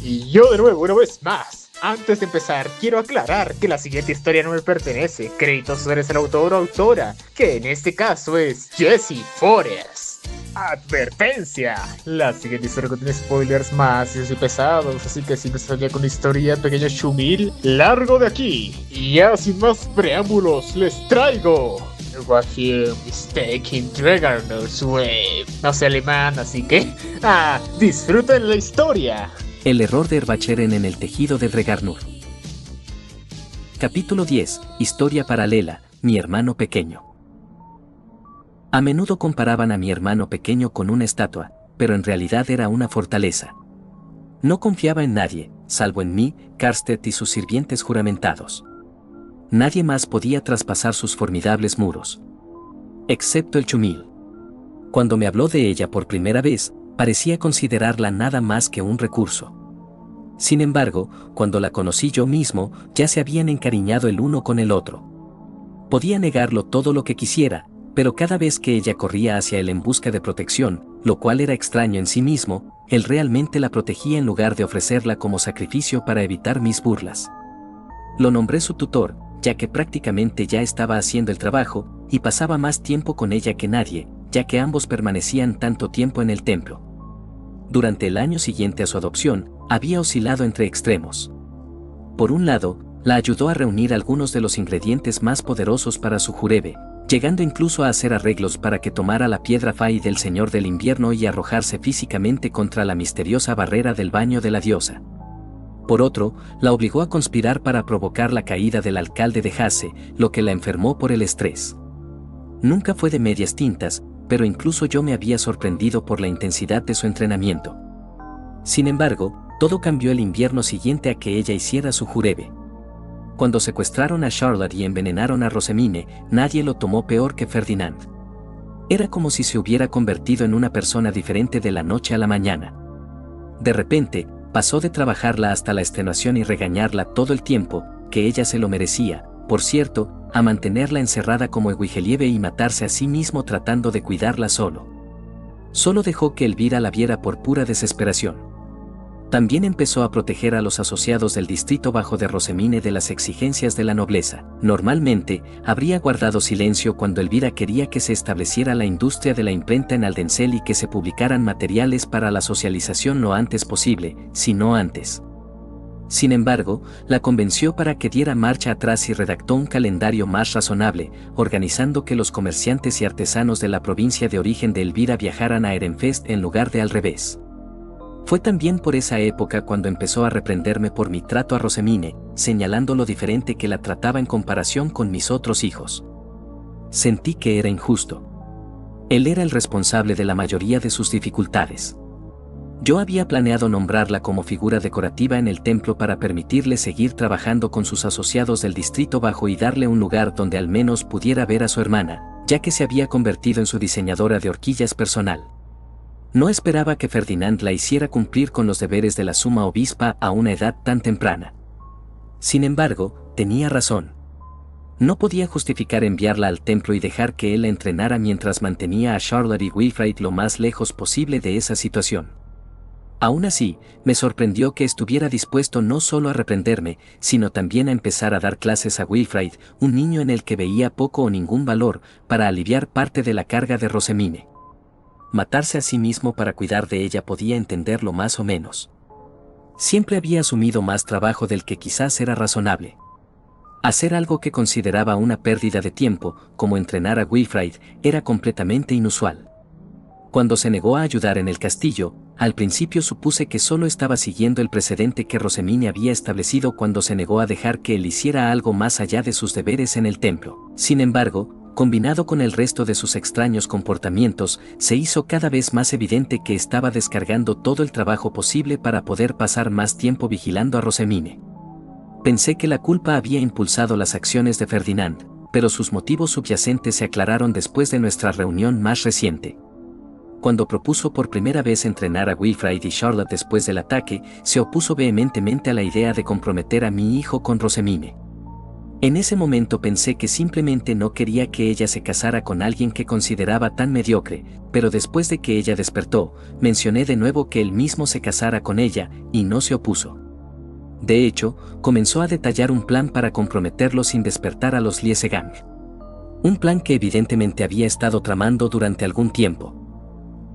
Y yo de nuevo, una vez más. Antes de empezar, quiero aclarar que la siguiente historia no me pertenece. Créditos sobre el autor o autora, que en este caso es Jessie Forrest. Advertencia: la siguiente historia contiene spoilers más y pesados, así que si me salía con historia, pequeño chumil, largo de aquí. Y ya sin más preámbulos, les traigo What You Mistake in Dragon's Way. No sé alemán, así que disfruten la historia. El error de Erbacheren en el tejido de Regarnur. Capítulo 10. Historia paralela, mi hermano pequeño. A menudo comparaban a mi hermano pequeño con una estatua, pero en realidad era una fortaleza. No confiaba en nadie, salvo en mí, Karstedt y sus sirvientes juramentados. Nadie más podía traspasar sus formidables muros. Excepto el Chumil. Cuando me habló de ella por primera vez, parecía considerarla nada más que un recurso. Sin embargo, cuando la conocí yo mismo, ya se habían encariñado el uno con el otro. Podía negarlo todo lo que quisiera, pero cada vez que ella corría hacia él en busca de protección, lo cual era extraño en sí mismo, él realmente la protegía en lugar de ofrecerla como sacrificio para evitar mis burlas. Lo nombré su tutor, ya que prácticamente ya estaba haciendo el trabajo, y pasaba más tiempo con ella que nadie, ya que ambos permanecían tanto tiempo en el templo. Durante el año siguiente a su adopción, había oscilado entre extremos. Por un lado, la ayudó a reunir algunos de los ingredientes más poderosos para su jurebe, llegando incluso a hacer arreglos para que tomara la piedra Fai del Señor del Invierno y arrojarse físicamente contra la misteriosa barrera del baño de la diosa. Por otro, la obligó a conspirar para provocar la caída del alcalde de Hase, lo que la enfermó por el estrés. Nunca fue de medias tintas, pero incluso yo me había sorprendido por la intensidad de su entrenamiento. Sin embargo, todo cambió el invierno siguiente a que ella hiciera su jurebe. Cuando secuestraron a Charlotte y envenenaron a Rosemine, nadie lo tomó peor que Ferdinand. Era como si se hubiera convertido en una persona diferente de la noche a la mañana. De repente, pasó de trabajarla hasta la extenuación y regañarla todo el tiempo, que ella se lo merecía, por cierto, a mantenerla encerrada como Eguigelieve y matarse a sí mismo tratando de cuidarla solo. Solo dejó que Elvira la viera por pura desesperación. También empezó a proteger a los asociados del distrito bajo de Rosemine de las exigencias de la nobleza. Normalmente, habría guardado silencio cuando Elvira quería que se estableciera la industria de la imprenta en Aldensel y que se publicaran materiales para la socialización lo antes posible, si no antes. Sin embargo, la convenció para que diera marcha atrás y redactó un calendario más razonable, organizando que los comerciantes y artesanos de la provincia de origen de Elvira viajaran a Ehrenfest en lugar de al revés. Fue también por esa época cuando empezó a reprenderme por mi trato a Rosemine, señalando lo diferente que la trataba en comparación con mis otros hijos. Sentí que era injusto. Él era el responsable de la mayoría de sus dificultades. Yo había planeado nombrarla como figura decorativa en el templo para permitirle seguir trabajando con sus asociados del distrito bajo y darle un lugar donde al menos pudiera ver a su hermana, ya que se había convertido en su diseñadora de horquillas personal. No esperaba que Ferdinand la hiciera cumplir con los deberes de la suma obispa a una edad tan temprana. Sin embargo, tenía razón. No podía justificar enviarla al templo y dejar que él la entrenara mientras mantenía a Charlotte y Wilfrid lo más lejos posible de esa situación. Aún así, me sorprendió que estuviera dispuesto no solo a reprenderme, sino también a empezar a dar clases a Wilfrid, un niño en el que veía poco o ningún valor, para aliviar parte de la carga de Rosemine. Matarse a sí mismo para cuidar de ella podía entenderlo más o menos. Siempre había asumido más trabajo del que quizás era razonable. Hacer algo que consideraba una pérdida de tiempo, como entrenar a Wilfrid, era completamente inusual. Cuando se negó a ayudar en el castillo, al principio supuse que solo estaba siguiendo el precedente que Rosemine había establecido cuando se negó a dejar que él hiciera algo más allá de sus deberes en el templo. Sin embargo, combinado con el resto de sus extraños comportamientos, se hizo cada vez más evidente que estaba descargando todo el trabajo posible para poder pasar más tiempo vigilando a Rosemine. Pensé que la culpa había impulsado las acciones de Ferdinand, pero sus motivos subyacentes se aclararon después de nuestra reunión más reciente. Cuando propuso por primera vez entrenar a Wilfrid y Charlotte después del ataque, se opuso vehementemente a la idea de comprometer a mi hijo con Rosemine. En ese momento pensé que simplemente no quería que ella se casara con alguien que consideraba tan mediocre, pero después de que ella despertó, mencioné de nuevo que él mismo se casara con ella, y no se opuso. De hecho, comenzó a detallar un plan para comprometerlo sin despertar a los Liesegang. Un plan que evidentemente había estado tramando durante algún tiempo.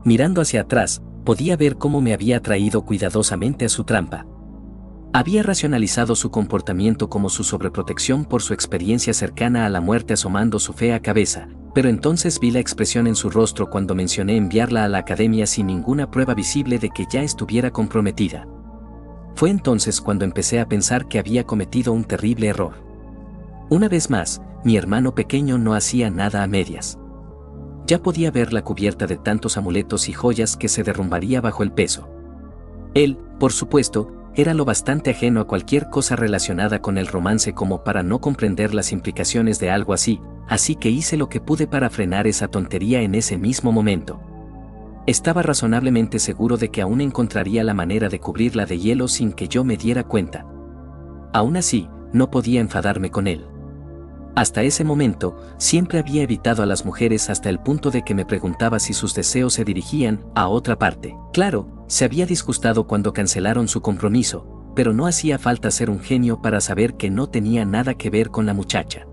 Mirando hacia atrás, podía ver cómo me había traído cuidadosamente a su trampa. Había racionalizado su comportamiento como su sobreprotección por su experiencia cercana a la muerte asomando su fea cabeza, pero entonces vi la expresión en su rostro cuando mencioné enviarla a la academia sin ninguna prueba visible de que ya estuviera comprometida. Fue entonces cuando empecé a pensar que había cometido un terrible error. Una vez más, mi hermano pequeño no hacía nada a medias. Ya podía ver la cubierta de tantos amuletos y joyas que se derrumbaría bajo el peso. Él, por supuesto, era lo bastante ajeno a cualquier cosa relacionada con el romance como para no comprender las implicaciones de algo así, así que hice lo que pude para frenar esa tontería en ese mismo momento. Estaba razonablemente seguro de que aún encontraría la manera de cubrirla de hielo sin que yo me diera cuenta. Aún así, no podía enfadarme con él. Hasta ese momento, siempre había evitado a las mujeres hasta el punto de que me preguntaba si sus deseos se dirigían a otra parte. Claro, se había disgustado cuando cancelaron su compromiso, pero no hacía falta ser un genio para saber que no tenía nada que ver con la muchacha.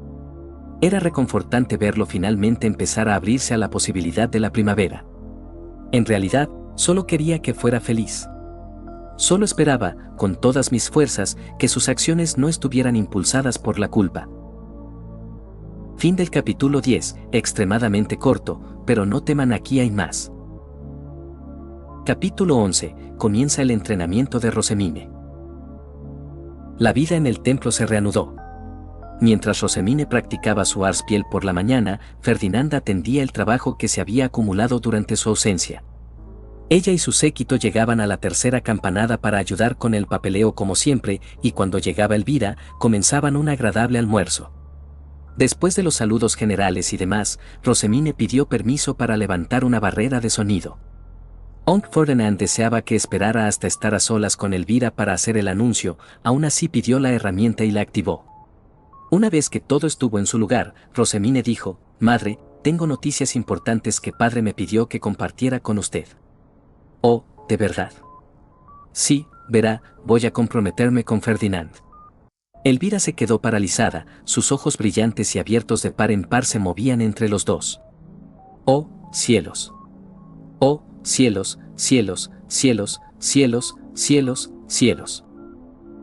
Era reconfortante verlo finalmente empezar a abrirse a la posibilidad de la primavera. En realidad, solo quería que fuera feliz. Solo esperaba, con todas mis fuerzas, que sus acciones no estuvieran impulsadas por la culpa. Fin del capítulo 10, extremadamente corto, pero no teman, aquí hay más. Capítulo 11, comienza el entrenamiento de Rosemine. La vida en el templo se reanudó. Mientras Rosemine practicaba su arspiel por la mañana, Ferdinand atendía el trabajo que se había acumulado durante su ausencia. Ella y su séquito llegaban a la tercera campanada para ayudar con el papeleo como siempre, y cuando llegaba Elvira, comenzaban un agradable almuerzo. Después de los saludos generales y demás, Rosemine pidió permiso para levantar una barrera de sonido. Oncle Ferdinand deseaba que esperara hasta estar a solas con Elvira para hacer el anuncio, aún así pidió la herramienta y la activó. Una vez que todo estuvo en su lugar, Rosemine dijo: «Madre, tengo noticias importantes que padre me pidió que compartiera con usted». «Oh, ¿de verdad?» «Sí, verá, voy a comprometerme con Ferdinand». Elvira se quedó paralizada, sus ojos brillantes y abiertos de par en par se movían entre los dos. «Oh, cielos! ¡Oh, cielos, cielos, cielos, cielos, cielos, cielos!».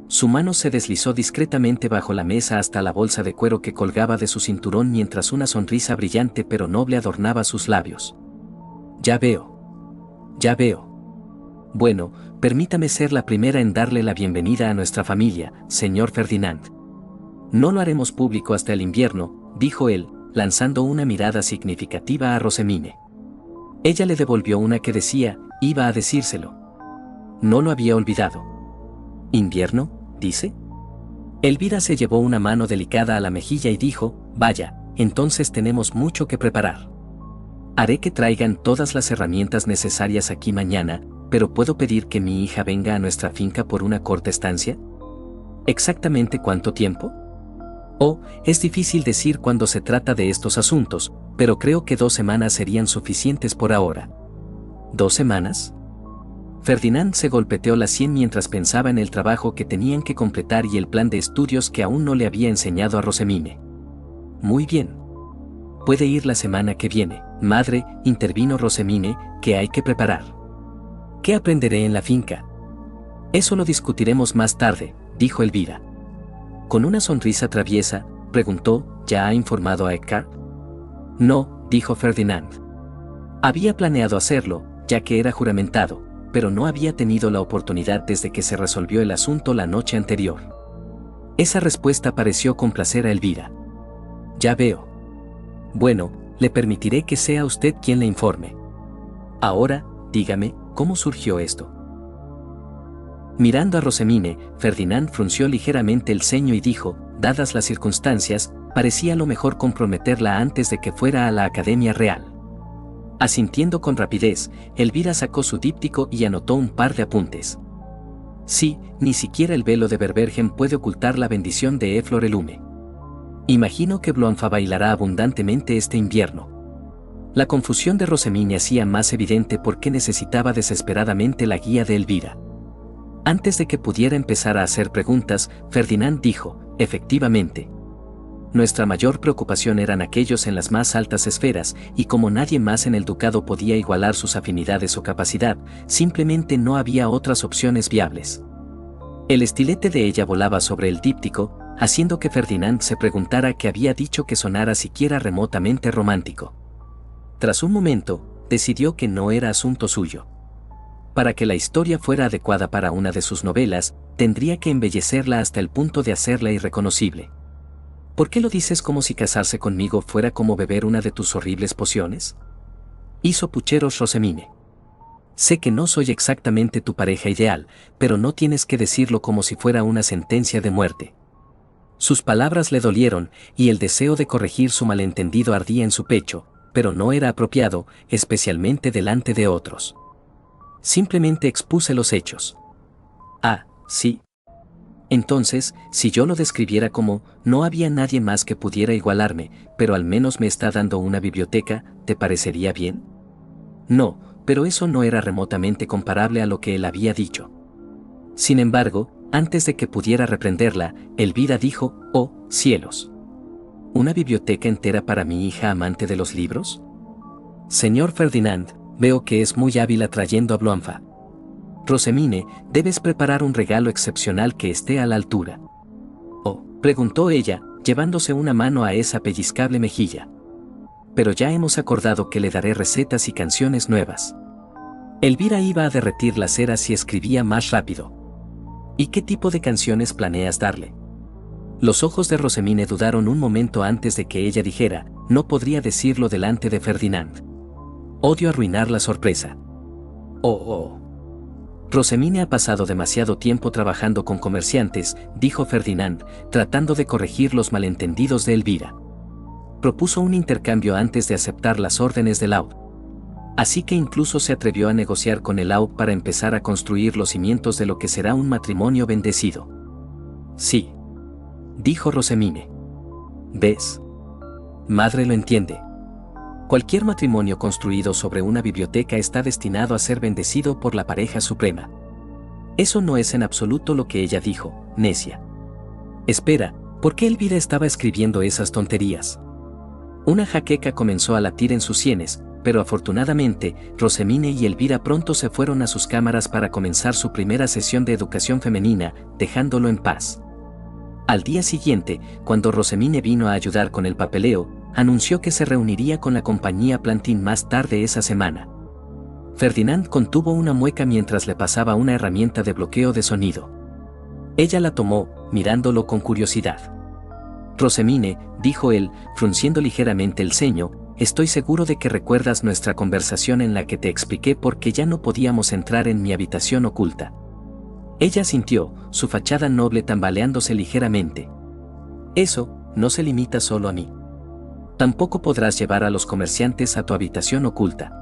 Su mano se deslizó discretamente bajo la mesa hasta la bolsa de cuero que colgaba de su cinturón mientras una sonrisa brillante pero noble adornaba sus labios. «Ya veo. Ya veo. Bueno, permítame ser la primera en darle la bienvenida a nuestra familia, señor Ferdinand. No lo haremos público hasta el invierno», dijo él, lanzando una mirada significativa a Rosemine. Ella le devolvió una que decía: «Iba a decírselo». No lo había olvidado. «¿Invierno?», dice. Elvira se llevó una mano delicada a la mejilla y dijo: «Vaya, entonces tenemos mucho que preparar. Haré que traigan todas las herramientas necesarias aquí mañana, pero ¿puedo pedir que mi hija venga a nuestra finca por una corta estancia?». «¿Exactamente cuánto tiempo?». «Oh, es difícil decir cuando se trata de estos asuntos, pero creo que 2 semanas serían suficientes por ahora». «¿2 semanas?». Ferdinand se golpeteó la sien mientras pensaba en el trabajo que tenían que completar y el plan de estudios que aún no le había enseñado a Rosemine. «Muy bien. Puede ir la semana que viene». «Madre», intervino Rosemine, «¿qué hay que preparar?». «¿Qué aprenderé en la finca?». «Eso lo discutiremos más tarde», dijo Elvira. Con una sonrisa traviesa, preguntó: «¿Ya ha informado a Eckhart?». «No», dijo Ferdinand. Había planeado hacerlo, ya que era juramentado, pero no había tenido la oportunidad desde que se resolvió el asunto la noche anterior. Esa respuesta pareció complacer a Elvira. «Ya veo. Bueno, le permitiré que sea usted quien le informe. Ahora, dígame, ¿cómo surgió esto?». Mirando a Rosemine, Ferdinand frunció ligeramente el ceño y dijo: «Dadas las circunstancias, parecía lo mejor comprometerla antes de que fuera a la Academia Real». Asintiendo con rapidez, Elvira sacó su díptico y anotó un par de apuntes. «Sí, ni siquiera el velo de Berbergen puede ocultar la bendición de Eflorelume». Imagino que Bloanfa bailará abundantemente este invierno. La confusión de Rosemine hacía más evidente por qué necesitaba desesperadamente la guía de Elvira. Antes de que pudiera empezar a hacer preguntas, Ferdinand dijo, efectivamente. Nuestra mayor preocupación eran aquellos en las más altas esferas, y como nadie más en el ducado podía igualar sus afinidades o capacidad, simplemente no había otras opciones viables. El estilete de ella volaba sobre el díptico, haciendo que Ferdinand se preguntara qué había dicho que sonara siquiera remotamente romántico. Tras un momento, decidió que no era asunto suyo. Para que la historia fuera adecuada para una de sus novelas, tendría que embellecerla hasta el punto de hacerla irreconocible. ¿Por qué lo dices como si casarse conmigo fuera como beber una de tus horribles pociones? Hizo pucheros Rosemine. Sé que no soy exactamente tu pareja ideal, pero no tienes que decirlo como si fuera una sentencia de muerte. Sus palabras le dolieron, y el deseo de corregir su malentendido ardía en su pecho, pero no era apropiado, especialmente delante de otros. Simplemente expuse los hechos. Ah, sí. Entonces, si yo lo describiera como, no había nadie más que pudiera igualarme, pero al menos me está dando una biblioteca, ¿te parecería bien? No, pero eso no era remotamente comparable a lo que él había dicho. Sin embargo, antes de que pudiera reprenderla, Elvira dijo, oh, cielos. ¿Una biblioteca entera para mi hija amante de los libros? Señor Ferdinand, veo que es muy hábil atrayendo a Bloanfa. Rosemine, debes preparar un regalo excepcional que esté a la altura. Oh, preguntó ella, llevándose una mano a esa pellizcable mejilla. Pero ya hemos acordado que le daré recetas y canciones nuevas. Elvira iba a derretir la cera si escribía más rápido. ¿Y qué tipo de canciones planeas darle? Los ojos de Rosemine dudaron un momento antes de que ella dijera, no podría decirlo delante de Ferdinand. Odio arruinar la sorpresa. Oh. Rosemine ha pasado demasiado tiempo trabajando con comerciantes, dijo Ferdinand, tratando de corregir los malentendidos de Elvira. Propuso un intercambio antes de aceptar las órdenes de Laud. Así que incluso se atrevió a negociar con el Laud para empezar a construir los cimientos de lo que será un matrimonio bendecido. Sí, dijo Rosemine. ¿Ves? Madre lo entiende. Cualquier matrimonio construido sobre una biblioteca está destinado a ser bendecido por la pareja suprema. Eso no es en absoluto lo que ella dijo, necia. Espera, ¿por qué Elvira estaba escribiendo esas tonterías? Una jaqueca comenzó a latir en sus sienes, pero afortunadamente, Rosemine y Elvira pronto se fueron a sus cámaras para comenzar su primera sesión de educación femenina, dejándolo en paz. Al día siguiente, cuando Rosemine vino a ayudar con el papeleo, anunció que se reuniría con la compañía Plantin más tarde esa semana. Ferdinand contuvo una mueca mientras le pasaba una herramienta de bloqueo de sonido. Ella la tomó, mirándolo con curiosidad. Rosemine, dijo él, frunciendo ligeramente el ceño, estoy seguro de que recuerdas nuestra conversación en la que te expliqué por qué ya no podíamos entrar en mi habitación oculta. Ella sintió, su fachada noble tambaleándose ligeramente. Eso no se limita solo a mí. Tampoco podrás llevar a los comerciantes a tu habitación oculta.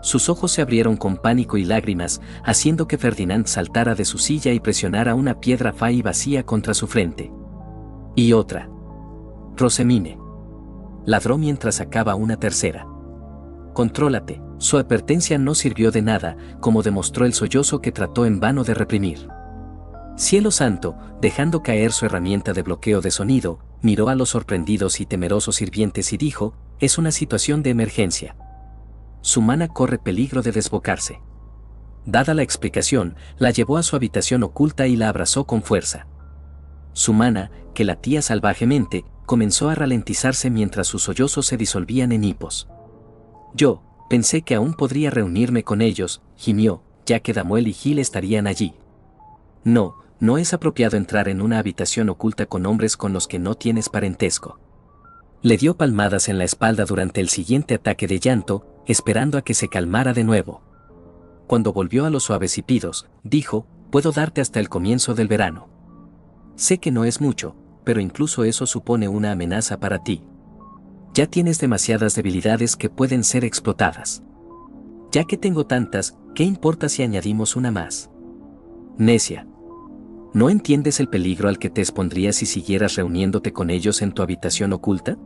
Sus ojos se abrieron con pánico y lágrimas, haciendo que Ferdinand saltara de su silla y presionara una piedra fría y vacía contra su frente. Y otra. Rosemine. Ladró mientras sacaba una tercera. Contrólate. Su advertencia no sirvió de nada, como demostró el sollozo que trató en vano de reprimir. Cielo santo, dejando caer su herramienta de bloqueo de sonido, miró a los sorprendidos y temerosos sirvientes y dijo, es una situación de emergencia. Su mana corre peligro de desbocarse. Dada la explicación, la llevó a su habitación oculta y la abrazó con fuerza. Su mana, que latía salvajemente, comenzó a ralentizarse mientras sus sollozos se disolvían en hipos. Yo pensé que aún podría reunirme con ellos, gimió, ya que Damuel y Gil estarían allí. No es apropiado entrar en una habitación oculta con hombres con los que no tienes parentesco. Le dio palmadas en la espalda durante el siguiente ataque de llanto, esperando a que se calmara de nuevo. Cuando volvió a los suaves hipidos, dijo, puedo darte hasta el comienzo del verano. Sé que no es mucho, pero incluso eso supone una amenaza para ti. Ya tienes demasiadas debilidades que pueden ser explotadas. Ya que tengo tantas, ¿qué importa si añadimos una más? Necia. ¿No entiendes el peligro al que te expondrías si siguieras reuniéndote con ellos en tu habitación oculta?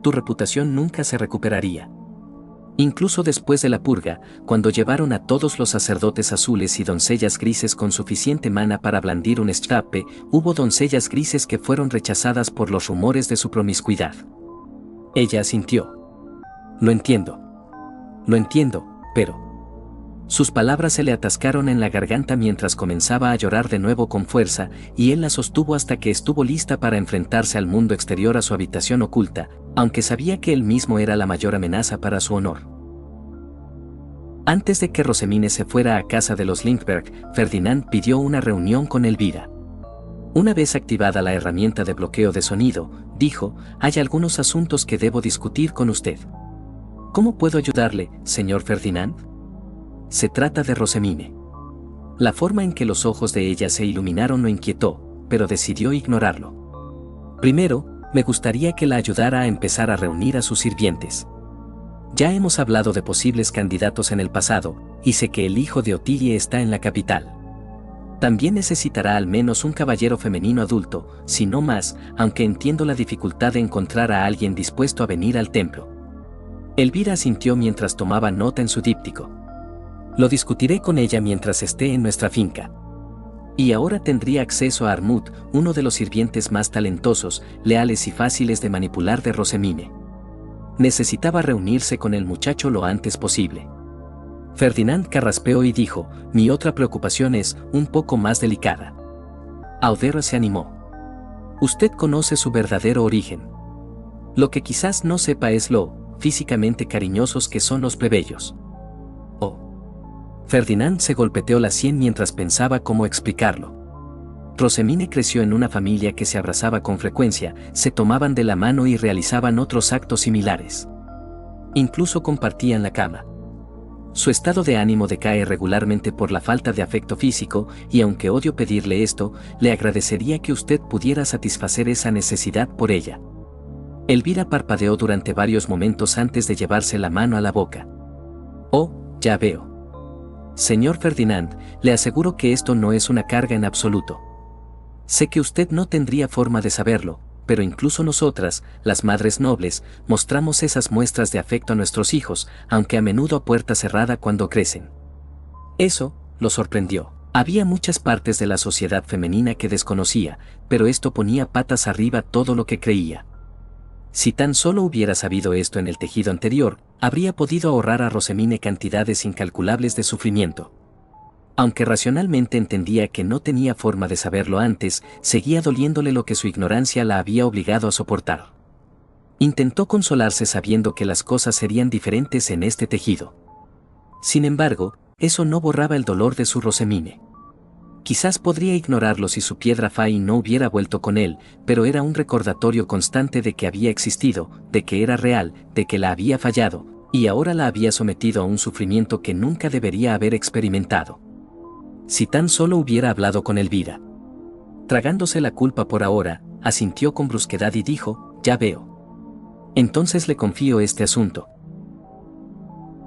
Tu reputación nunca se recuperaría. Incluso después de la purga, cuando llevaron a todos los sacerdotes azules y doncellas grises con suficiente mana para blandir un escape, hubo doncellas grises que fueron rechazadas por los rumores de su promiscuidad. Ella asintió. Lo entiendo, pero... Sus palabras se le atascaron en la garganta mientras comenzaba a llorar de nuevo con fuerza, y él la sostuvo hasta que estuvo lista para enfrentarse al mundo exterior a su habitación oculta, aunque sabía que él mismo era la mayor amenaza para su honor. Antes de que Rosemine se fuera a casa de los Lindbergh, Ferdinand pidió una reunión con Elvira. Una vez activada la herramienta de bloqueo de sonido, dijo: «Hay algunos asuntos que debo discutir con usted». «¿Cómo puedo ayudarle, señor Ferdinand?». Se trata de Rosemine. La forma en que los ojos de ella se iluminaron lo inquietó, pero decidió ignorarlo. «Primero, me gustaría que la ayudara a empezar a reunir a sus sirvientes. Ya hemos hablado de posibles candidatos en el pasado, y sé que el hijo de Otilie está en la capital. También necesitará al menos un caballero femenino adulto, si no más, aunque entiendo la dificultad de encontrar a alguien dispuesto a venir al templo». Elvira asintió mientras tomaba nota en su díptico. «Lo discutiré con ella mientras esté en nuestra finca». Y ahora tendría acceso a Armut, uno de los sirvientes más talentosos, leales y fáciles de manipular de Rosemine. Necesitaba reunirse con el muchacho lo antes posible. Ferdinand carraspeó y dijo: «Mi otra preocupación es un poco más delicada». Audera se animó. «Usted conoce su verdadero origen. Lo que quizás no sepa es lo físicamente cariñosos que son los plebeyos». Ferdinand se golpeteó la sien mientras pensaba cómo explicarlo. Rosemine creció en una familia que se abrazaba con frecuencia, se tomaban de la mano y realizaban otros actos similares. Incluso compartían la cama. Su estado de ánimo decae regularmente por la falta de afecto físico, y aunque odio pedirle esto, le agradecería que usted pudiera satisfacer esa necesidad por ella. Elvira parpadeó durante varios momentos antes de llevarse la mano a la boca. «Oh, ya veo. Señor Ferdinand, le aseguro que esto no es una carga en absoluto. Sé que usted no tendría forma de saberlo, pero incluso nosotras, las madres nobles, mostramos esas muestras de afecto a nuestros hijos, aunque a menudo a puerta cerrada cuando crecen». Eso lo sorprendió. Había muchas partes de la sociedad femenina que desconocía, pero esto ponía patas arriba todo lo que creía. Si tan solo hubiera sabido esto en el tejido anterior, habría podido ahorrar a Rosemine cantidades incalculables de sufrimiento. Aunque racionalmente entendía que no tenía forma de saberlo antes, seguía doliéndole lo que su ignorancia la había obligado a soportar. Intentó consolarse sabiendo que las cosas serían diferentes en este tejido. Sin embargo, eso no borraba el dolor de su Rosemine. Quizás podría ignorarlo si su piedra Fai no hubiera vuelto con él, pero era un recordatorio constante de que había existido, de que era real, de que la había fallado, y ahora la había sometido a un sufrimiento que nunca debería haber experimentado. Si tan solo hubiera hablado con Elvira. Tragándose la culpa por ahora, asintió con brusquedad y dijo: «Ya veo. Entonces le confío este asunto».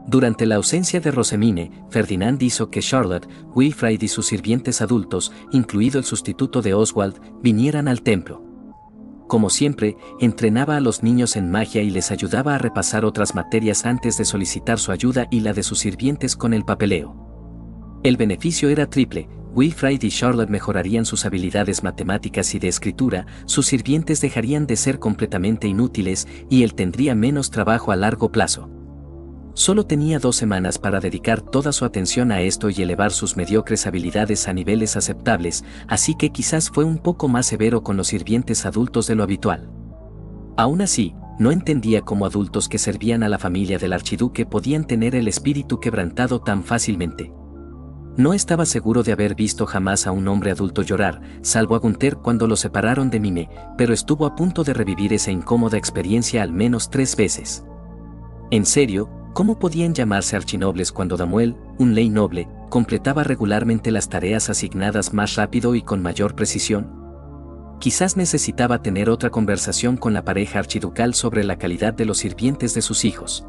Durante la ausencia de Rosemine, Ferdinand hizo que Charlotte, Wilfrid y sus sirvientes adultos, incluido el sustituto de Oswald, vinieran al templo. Como siempre, entrenaba a los niños en magia y les ayudaba a repasar otras materias antes de solicitar su ayuda y la de sus sirvientes con el papeleo. El beneficio era triple: Wilfrid y Charlotte mejorarían sus habilidades matemáticas y de escritura, sus sirvientes dejarían de ser completamente inútiles y él tendría menos trabajo a largo plazo. Solo tenía 2 semanas para dedicar toda su atención a esto y elevar sus mediocres habilidades a niveles aceptables, así que quizás fue un poco más severo con los sirvientes adultos de lo habitual. Aún así, no entendía cómo adultos que servían a la familia del archiduque podían tener el espíritu quebrantado tan fácilmente. No estaba seguro de haber visto jamás a un hombre adulto llorar, salvo a Gunther cuando lo separaron de Mime, pero estuvo a punto de revivir esa incómoda experiencia al menos 3 veces. En serio, ¿cómo podían llamarse archinobles cuando Damuel, un ley noble, completaba regularmente las tareas asignadas más rápido y con mayor precisión? Quizás necesitaba tener otra conversación con la pareja archiducal sobre la calidad de los sirvientes de sus hijos.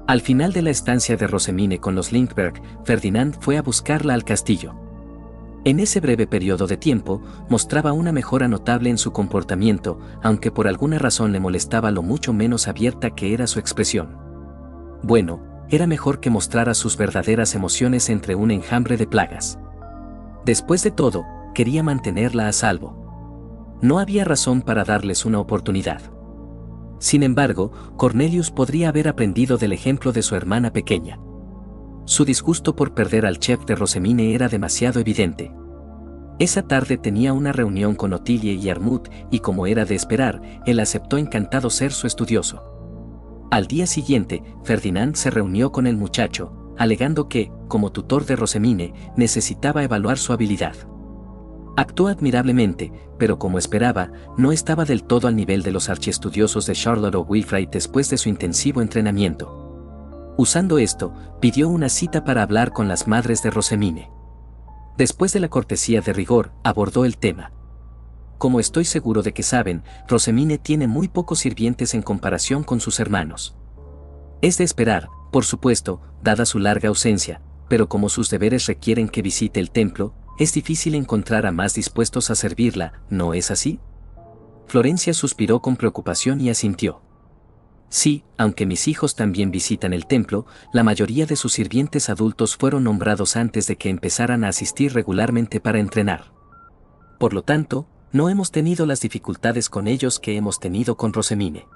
Al final de la estancia de Rosemine con los Lindbergh, Ferdinand fue a buscarla al castillo. En ese breve periodo de tiempo, mostraba una mejora notable en su comportamiento, aunque por alguna razón le molestaba lo mucho menos abierta que era su expresión. Bueno, era mejor que mostrara sus verdaderas emociones entre un enjambre de plagas. Después de todo, quería mantenerla a salvo. No había razón para darles una oportunidad. Sin embargo, Cornelius podría haber aprendido del ejemplo de su hermana pequeña. Su disgusto por perder al chef de Rosemine era demasiado evidente. Esa tarde tenía una reunión con Ottilie y Armut y, como era de esperar, él aceptó encantado ser su estudioso. Al día siguiente, Ferdinand se reunió con el muchacho, alegando que, como tutor de Rosemine, necesitaba evaluar su habilidad. Actuó admirablemente, pero como esperaba, no estaba del todo al nivel de los archiestudiosos de Charlotte o Wilfrid después de su intensivo entrenamiento. Usando esto, pidió una cita para hablar con las madres de Rosemine. Después de la cortesía de rigor, abordó el tema. Como estoy seguro de que saben, Rosemine tiene muy pocos sirvientes en comparación con sus hermanos. Es de esperar, por supuesto, dada su larga ausencia, pero como sus deberes requieren que visite el templo, es difícil encontrar a más dispuestos a servirla, ¿no es así? Florencia suspiró con preocupación y asintió. Sí, aunque mis hijos también visitan el templo, la mayoría de sus sirvientes adultos fueron nombrados antes de que empezaran a asistir regularmente para entrenar. Por lo tanto, no hemos tenido las dificultades con ellos que hemos tenido con Rosemine.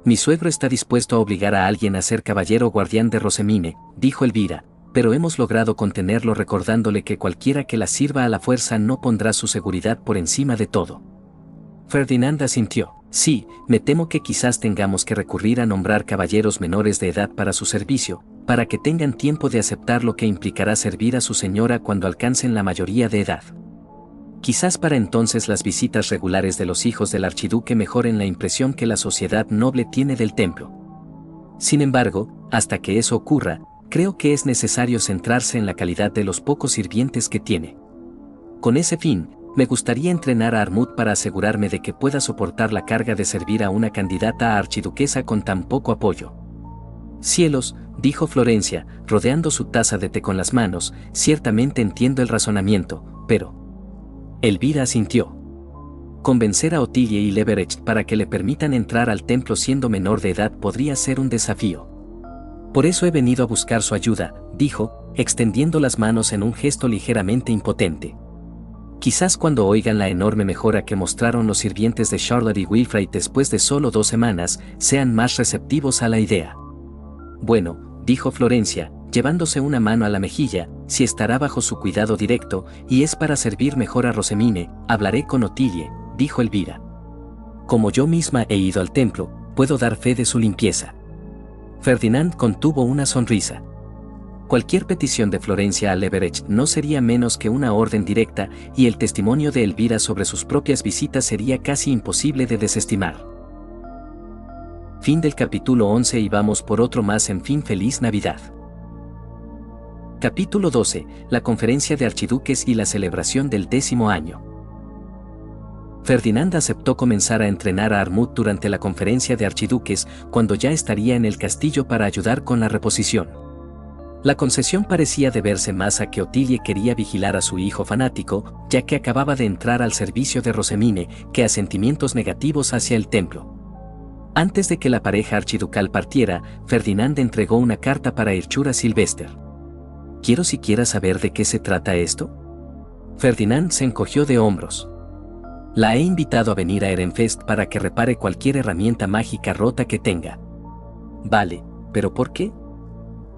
Mi suegro está dispuesto a obligar a alguien a ser caballero guardián de Rosemine, dijo Elvira, pero hemos logrado contenerlo recordándole que cualquiera que la sirva a la fuerza no pondrá su seguridad por encima de todo. Ferdinand asintió. Sí, me temo que quizás tengamos que recurrir a nombrar caballeros menores de edad para su servicio, para que tengan tiempo de aceptar lo que implicará servir a su señora cuando alcancen la mayoría de edad. Quizás para entonces las visitas regulares de los hijos del archiduque mejoren la impresión que la sociedad noble tiene del templo. Sin embargo, hasta que eso ocurra, creo que es necesario centrarse en la calidad de los pocos sirvientes que tiene. Con ese fin, me gustaría entrenar a Armut para asegurarme de que pueda soportar la carga de servir a una candidata a archiduquesa con tan poco apoyo. Cielos, dijo Florencia, rodeando su taza de té con las manos, ciertamente entiendo el razonamiento, pero... Elvira asintió. Convencer a Ottilie y Leverecht para que le permitan entrar al templo siendo menor de edad podría ser un desafío. Por eso he venido a buscar su ayuda, dijo, extendiendo las manos en un gesto ligeramente impotente. Quizás cuando oigan la enorme mejora que mostraron los sirvientes de Charlotte y Wilfrid después de solo 2 semanas, sean más receptivos a la idea. Bueno, dijo Florencia, llevándose una mano a la mejilla, si estará bajo su cuidado directo, y es para servir mejor a Rosemine, hablaré con Ottilie, dijo Elvira. Como yo misma he ido al templo, puedo dar fe de su limpieza. Ferdinand contuvo una sonrisa. Cualquier petición de Florencia a Leverecht no sería menos que una orden directa, y el testimonio de Elvira sobre sus propias visitas sería casi imposible de desestimar. Fin del capítulo 11 y vamos por otro más en fin. Feliz Navidad. Capítulo 12. La conferencia de archiduques y la celebración del 10º año. Ferdinand aceptó comenzar a entrenar a Armut durante la conferencia de archiduques, cuando ya estaría en el castillo para ayudar con la reposición. La concesión parecía deberse más a que Ottilie quería vigilar a su hijo fanático, ya que acababa de entrar al servicio de Rosemine, que a sentimientos negativos hacia el templo. Antes de que la pareja archiducal partiera, Ferdinand entregó una carta para Irchura Sylvester. ¿Quiero siquiera saber de qué se trata esto? Ferdinand se encogió de hombros. La he invitado a venir a Ehrenfest para que repare cualquier herramienta mágica rota que tenga. Vale, ¿pero por qué?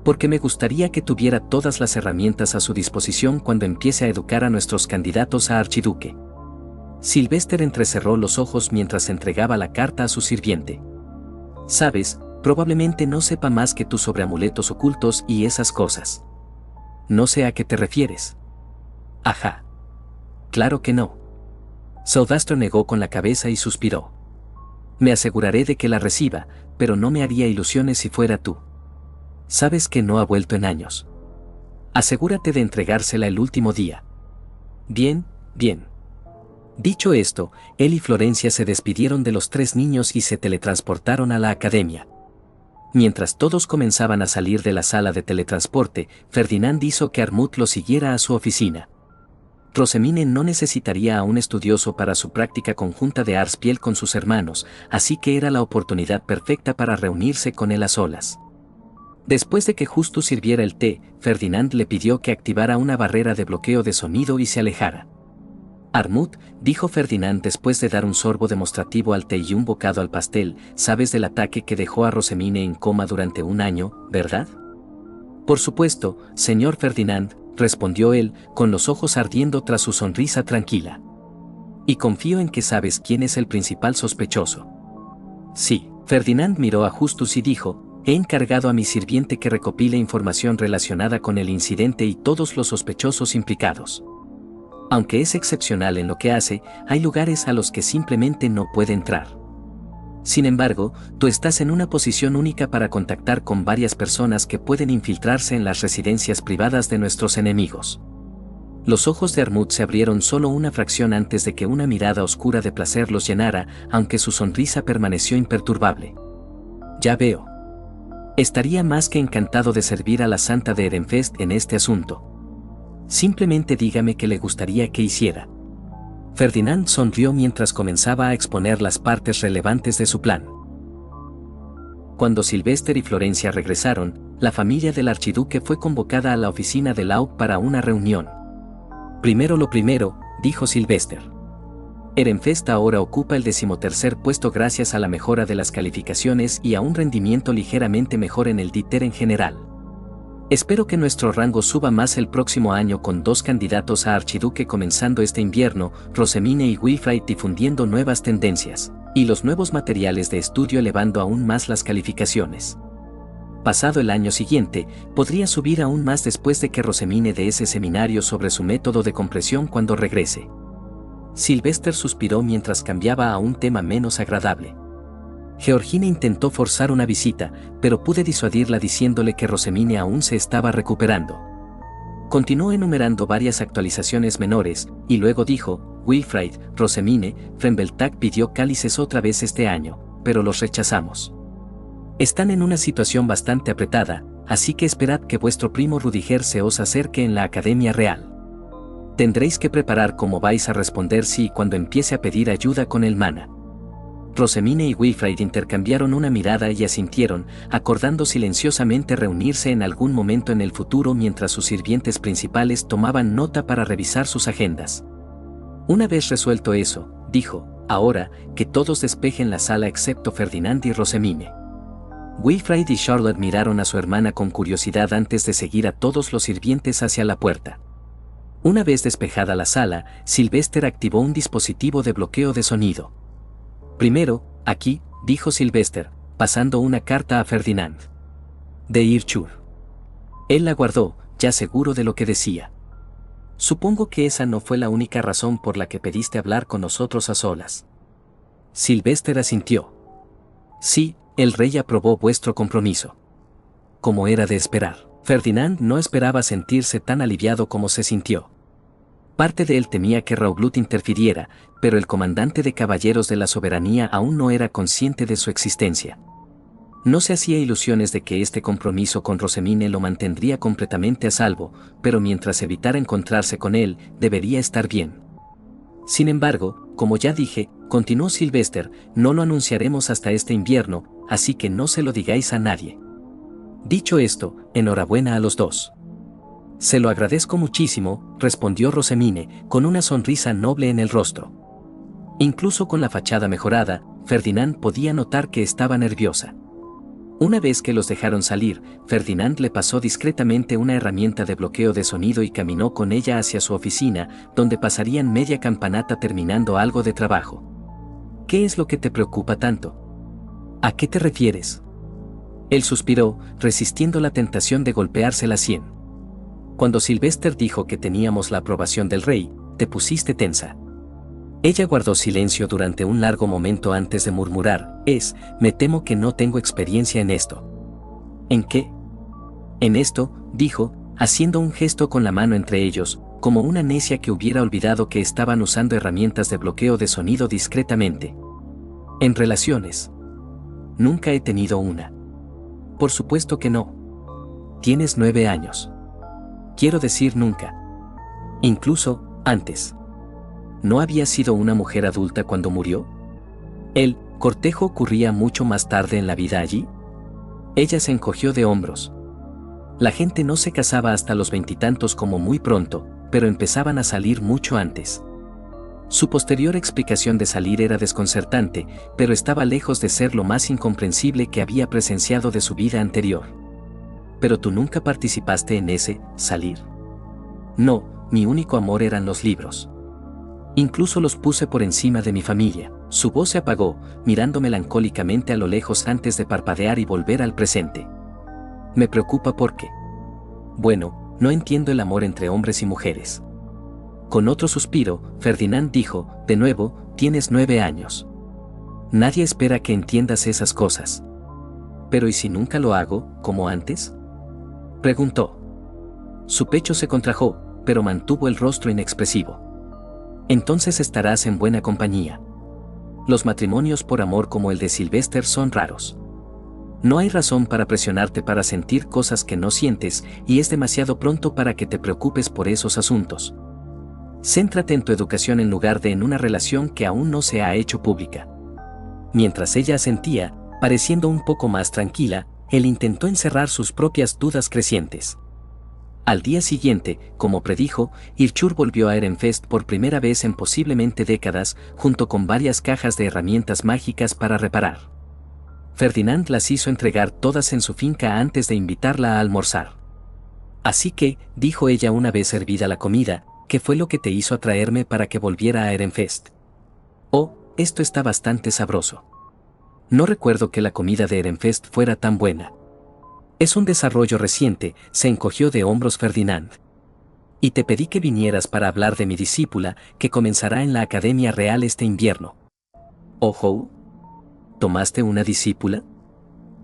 Porque me gustaría que tuviera todas las herramientas a su disposición cuando empiece a educar a nuestros candidatos a archiduque. Sylvester entrecerró los ojos mientras entregaba la carta a su sirviente. Sabes, probablemente no sepa más que tú sobre amuletos ocultos y esas cosas. No sé a qué te refieres. Ajá. Claro que no. Sylvester negó con la cabeza y suspiró. Me aseguraré de que la reciba, pero no me haría ilusiones si fuera tú. Sabes que no ha vuelto en años. Asegúrate de entregársela el último día. Bien, bien. Dicho esto, él y Florencia se despidieron de los 3 niños y se teletransportaron a la academia. Mientras todos comenzaban a salir de la sala de teletransporte, Ferdinand hizo que Armut lo siguiera a su oficina. Rosemine no necesitaría a un estudioso para su práctica conjunta de Arspiel con sus hermanos, así que era la oportunidad perfecta para reunirse con él a solas. Después de que Justus sirviera el té, Ferdinand le pidió que activara una barrera de bloqueo de sonido y se alejara. Armut, dijo Ferdinand después de dar un sorbo demostrativo al té y un bocado al pastel, sabes del ataque que dejó a Rosemine en coma durante un año, ¿verdad? Por supuesto, señor Ferdinand, respondió él, con los ojos ardiendo tras su sonrisa tranquila. Y confío en que sabes quién es el principal sospechoso. Sí, Ferdinand miró a Justus y dijo, he encargado a mi sirviente que recopile información relacionada con el incidente y todos los sospechosos implicados. Aunque es excepcional en lo que hace, hay lugares a los que simplemente no puede entrar. Sin embargo, tú estás en una posición única para contactar con varias personas que pueden infiltrarse en las residencias privadas de nuestros enemigos. Los ojos de Armut se abrieron solo una fracción antes de que una mirada oscura de placer los llenara, aunque su sonrisa permaneció imperturbable. Ya veo. Estaría más que encantado de servir a la Santa de Erenfest en este asunto. Simplemente dígame qué le gustaría que hiciera. Ferdinand sonrió mientras comenzaba a exponer las partes relevantes de su plan. Cuando Sylvester y Florencia regresaron, la familia del archiduque fue convocada a la oficina de Laub para una reunión. Primero lo primero, dijo Sylvester. Erenfest ahora ocupa el 13º puesto gracias a la mejora de las calificaciones y a un rendimiento ligeramente mejor en el Dieter en general. Espero que nuestro rango suba más el próximo año con 2 candidatos a archiduque comenzando este invierno, Rosemine y Wilfried difundiendo nuevas tendencias, y los nuevos materiales de estudio elevando aún más las calificaciones. Pasado el año siguiente, podría subir aún más después de que Rosemine dé ese seminario sobre su método de compresión cuando regrese. Sylvester suspiró mientras cambiaba a un tema menos agradable. Georgina intentó forzar una visita, pero pude disuadirla diciéndole que Rosemine aún se estaba recuperando. Continuó enumerando varias actualizaciones menores, y luego dijo, Wilfried, Rosemine, Frembeltag pidió cálices otra vez este año, pero los rechazamos. Están en una situación bastante apretada, así que esperad que vuestro primo Rudiger se os acerque en la Academia Real. Tendréis que preparar cómo vais a responder si y cuando empiece a pedir ayuda con el mana. Rosemine y Wilfried intercambiaron una mirada y asintieron, acordando silenciosamente reunirse en algún momento en el futuro mientras sus sirvientes principales tomaban nota para revisar sus agendas. Una vez resuelto eso, dijo, ahora, que todos despejen la sala excepto Ferdinand y Rosemine. Wilfried y Charlotte miraron a su hermana con curiosidad antes de seguir a todos los sirvientes hacia la puerta. Una vez despejada la sala, Sylvester activó un dispositivo de bloqueo de sonido. Primero, aquí, dijo Sylvester, pasando una carta a Ferdinand. De Irchur. Él la guardó, ya seguro de lo que decía. Supongo que esa no fue la única razón por la que pediste hablar con nosotros a solas. Sylvester asintió. Sí, el rey aprobó vuestro compromiso. Como era de esperar, Ferdinand no esperaba sentirse tan aliviado como se sintió. Parte de él temía que Raublut interfiriera, pero el comandante de caballeros de la soberanía aún no era consciente de su existencia. No se hacía ilusiones de que este compromiso con Rosemine lo mantendría completamente a salvo, pero mientras evitara encontrarse con él, debería estar bien. Sin embargo, como ya dije, continuó Sylvester, no lo anunciaremos hasta este invierno, así que no se lo digáis a nadie. Dicho esto, enhorabuena a los dos. Se lo agradezco muchísimo, respondió Rosemine, con una sonrisa noble en el rostro. Incluso con la fachada mejorada, Ferdinand podía notar que estaba nerviosa. Una vez que los dejaron salir, Ferdinand le pasó discretamente una herramienta de bloqueo de sonido y caminó con ella hacia su oficina, donde pasarían media campanata terminando algo de trabajo. ¿Qué es lo que te preocupa tanto? ¿A qué te refieres? Él suspiró, resistiendo la tentación de golpearse la sien. Cuando Sylvester dijo que teníamos la aprobación del rey, te pusiste tensa. Ella guardó silencio durante un largo momento antes de murmurar, me temo que no tengo experiencia en esto. ¿En qué? En esto, dijo, haciendo un gesto con la mano entre ellos, como una necia que hubiera olvidado que estaban usando herramientas de bloqueo de sonido discretamente. En relaciones. Nunca he tenido una. Por supuesto que no. Tienes 9 años. Quiero decir nunca. Incluso, Antes, ¿no había sido una mujer adulta cuando murió? ¿El cortejo ocurría mucho más tarde en la vida allí? Ella se encogió de hombros. La gente no se casaba hasta los 20 como muy pronto, pero empezaban a salir mucho antes. Su posterior explicación de salir era desconcertante, pero estaba lejos de ser lo más incomprensible que había presenciado de su vida anterior. ¿Pero tú nunca participaste en ese salir? No, mi único amor eran los libros. Incluso los puse por encima de mi familia. Su voz se apagó, mirando melancólicamente a lo lejos antes de parpadear y volver al presente. Me preocupa porque... Bueno, no entiendo el amor entre hombres y mujeres. Con otro suspiro, Ferdinand dijo, de nuevo, tienes 9 años. Nadie espera que entiendas esas cosas. ¿Pero y si nunca lo hago, como antes? Preguntó. Su pecho se contrajo, pero mantuvo el rostro inexpresivo. Entonces estarás en buena compañía. Los matrimonios por amor como el de Sylvester son raros. No hay razón para presionarte para sentir cosas que no sientes y es demasiado pronto para que te preocupes por esos asuntos. Céntrate en tu educación en lugar de en una relación que aún no se ha hecho pública. Mientras ella asentía, pareciendo un poco más tranquila, él intentó encerrar sus propias dudas crecientes. Al día siguiente, como predijo, Irchur volvió a Ehrenfest por primera vez en posiblemente décadas, junto con varias cajas de herramientas mágicas para reparar. Ferdinand las hizo entregar todas en su finca antes de invitarla a almorzar. Así que, dijo ella una vez servida la comida, ¿qué fue lo que te hizo atraerme para que volviera a Ehrenfest? Oh, esto está bastante sabroso. No recuerdo que la comida de Ehrenfest fuera tan buena. Es un desarrollo reciente, se encogió de hombros Ferdinand. Y te pedí que vinieras para hablar de mi discípula, que comenzará en la Academia Real este invierno. ¿Ojo? ¿Tomaste una discípula?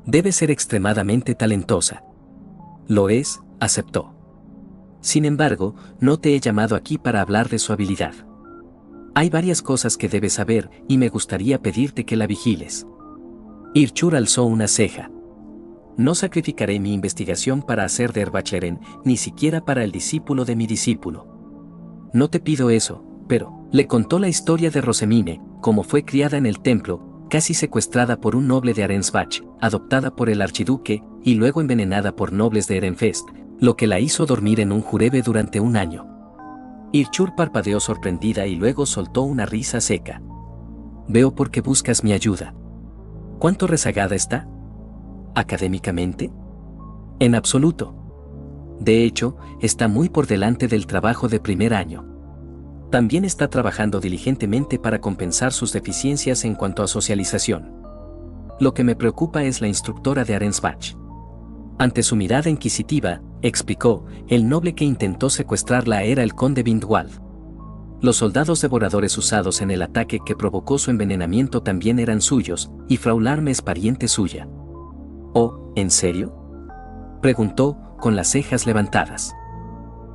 Debe ser extremadamente talentosa. Lo es, aceptó. Sin embargo, no te he llamado aquí para hablar de su habilidad. Hay varias cosas que debes saber y me gustaría pedirte que la vigiles. Irchur alzó una ceja. No sacrificaré mi investigación para hacer de Erbachleren, ni siquiera para el discípulo de mi discípulo. No te pido eso, pero le contó la historia de Rosemine, cómo fue criada en el templo, casi secuestrada por un noble de Arensbach, adoptada por el archiduque y luego envenenada por nobles de Ehrenfest, lo que la hizo dormir en un jurebe durante 1 año. Irchur parpadeó sorprendida y luego soltó una risa seca. Veo por qué buscas mi ayuda. ¿Cuánto rezagada está? ¿Académicamente? En absoluto. De hecho, está muy por delante del trabajo de primer año. También está trabajando diligentemente para compensar sus deficiencias en cuanto a socialización. Lo que me preocupa es la instructora de Arensbach. Ante su mirada inquisitiva, explicó, el noble que intentó secuestrarla era el conde Bindwald. Los soldados devoradores usados en el ataque que provocó su envenenamiento también eran suyos, y Frau Larme es pariente suya. ¿Oh, en serio? Preguntó, con las cejas levantadas.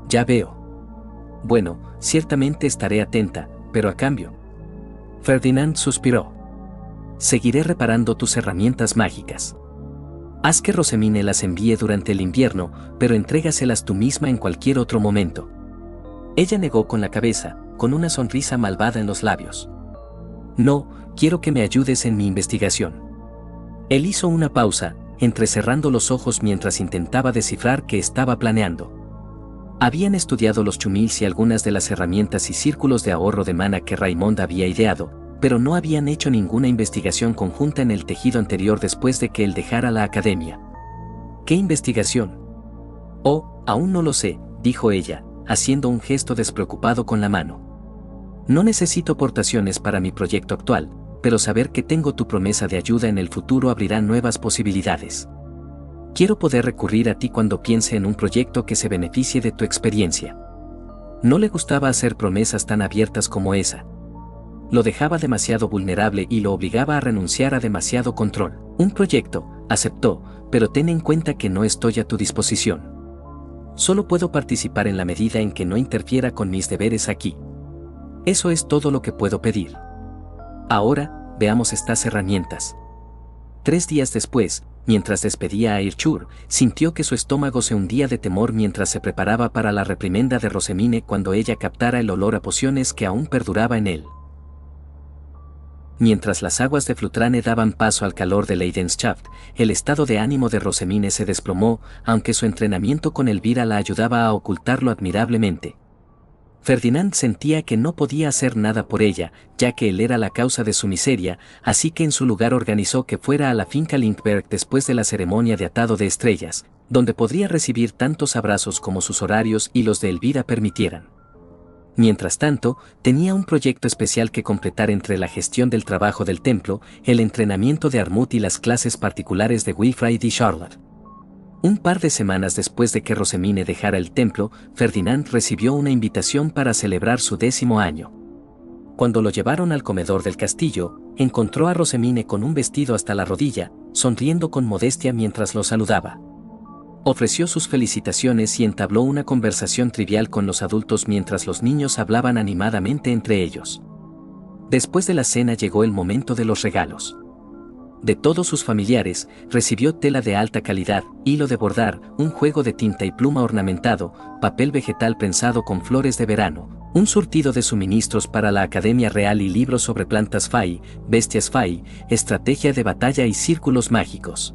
Ya veo. Bueno, ciertamente estaré atenta, pero a cambio. Ferdinand suspiró. Seguiré reparando tus herramientas mágicas. Haz que Rosemine las envíe durante el invierno, pero entrégaselas tú misma en cualquier otro momento. Ella negó con la cabeza, con una sonrisa malvada en los labios. No, quiero que me ayudes en mi investigación. Él hizo una pausa, entrecerrando los ojos mientras intentaba descifrar qué estaba planeando. Habían estudiado los chumils y algunas de las herramientas y círculos de ahorro de mana que Raymond había ideado, pero no habían hecho ninguna investigación conjunta en el tejido anterior después de que él dejara la academia. ¿Qué investigación? Oh, aún no lo sé, dijo ella, haciendo un gesto despreocupado con la mano. No necesito aportaciones para mi proyecto actual, pero saber que tengo tu promesa de ayuda en el futuro abrirá nuevas posibilidades. Quiero poder recurrir a ti cuando piense en un proyecto que se beneficie de tu experiencia. No le gustaba hacer promesas tan abiertas como esa. Lo dejaba demasiado vulnerable y lo obligaba a renunciar a demasiado control. Un proyecto, aceptó, pero ten en cuenta que no estoy a tu disposición. Solo puedo participar en la medida en que no interfiera con mis deberes aquí. Eso es todo lo que puedo pedir. Ahora, veamos estas herramientas. 3 días después, mientras despedía a Irchur, sintió que su estómago se hundía de temor mientras se preparaba para la reprimenda de Rosemine cuando ella captara el olor a pociones que aún perduraba en él. Mientras las aguas de Flutrane daban paso al calor de Leidenschaft, el estado de ánimo de Rosemine se desplomó, aunque su entrenamiento con Elvira la ayudaba a ocultarlo admirablemente. Ferdinand sentía que no podía hacer nada por ella, ya que él era la causa de su miseria, así que en su lugar organizó que fuera a la finca Lindbergh después de la ceremonia de atado de estrellas, donde podría recibir tantos abrazos como sus horarios y los de Elvira permitieran. Mientras tanto, tenía un proyecto especial que completar entre la gestión del trabajo del templo, el entrenamiento de Armut y las clases particulares de Wilfrid y Charlotte. Un par de semanas después de que Rosemine dejara el templo, Ferdinand recibió una invitación para celebrar su 10º año. Cuando lo llevaron al comedor del castillo, encontró a Rosemine con un vestido hasta la rodilla, sonriendo con modestia mientras lo saludaba. Ofreció sus felicitaciones y entabló una conversación trivial con los adultos mientras los niños hablaban animadamente entre ellos. Después de la cena llegó el momento de los regalos. De todos sus familiares, recibió tela de alta calidad, hilo de bordar, un juego de tinta y pluma ornamentado, papel vegetal prensado con flores de verano, un surtido de suministros para la Academia Real y libros sobre plantas Fai, bestias Fai, estrategia de batalla y círculos mágicos.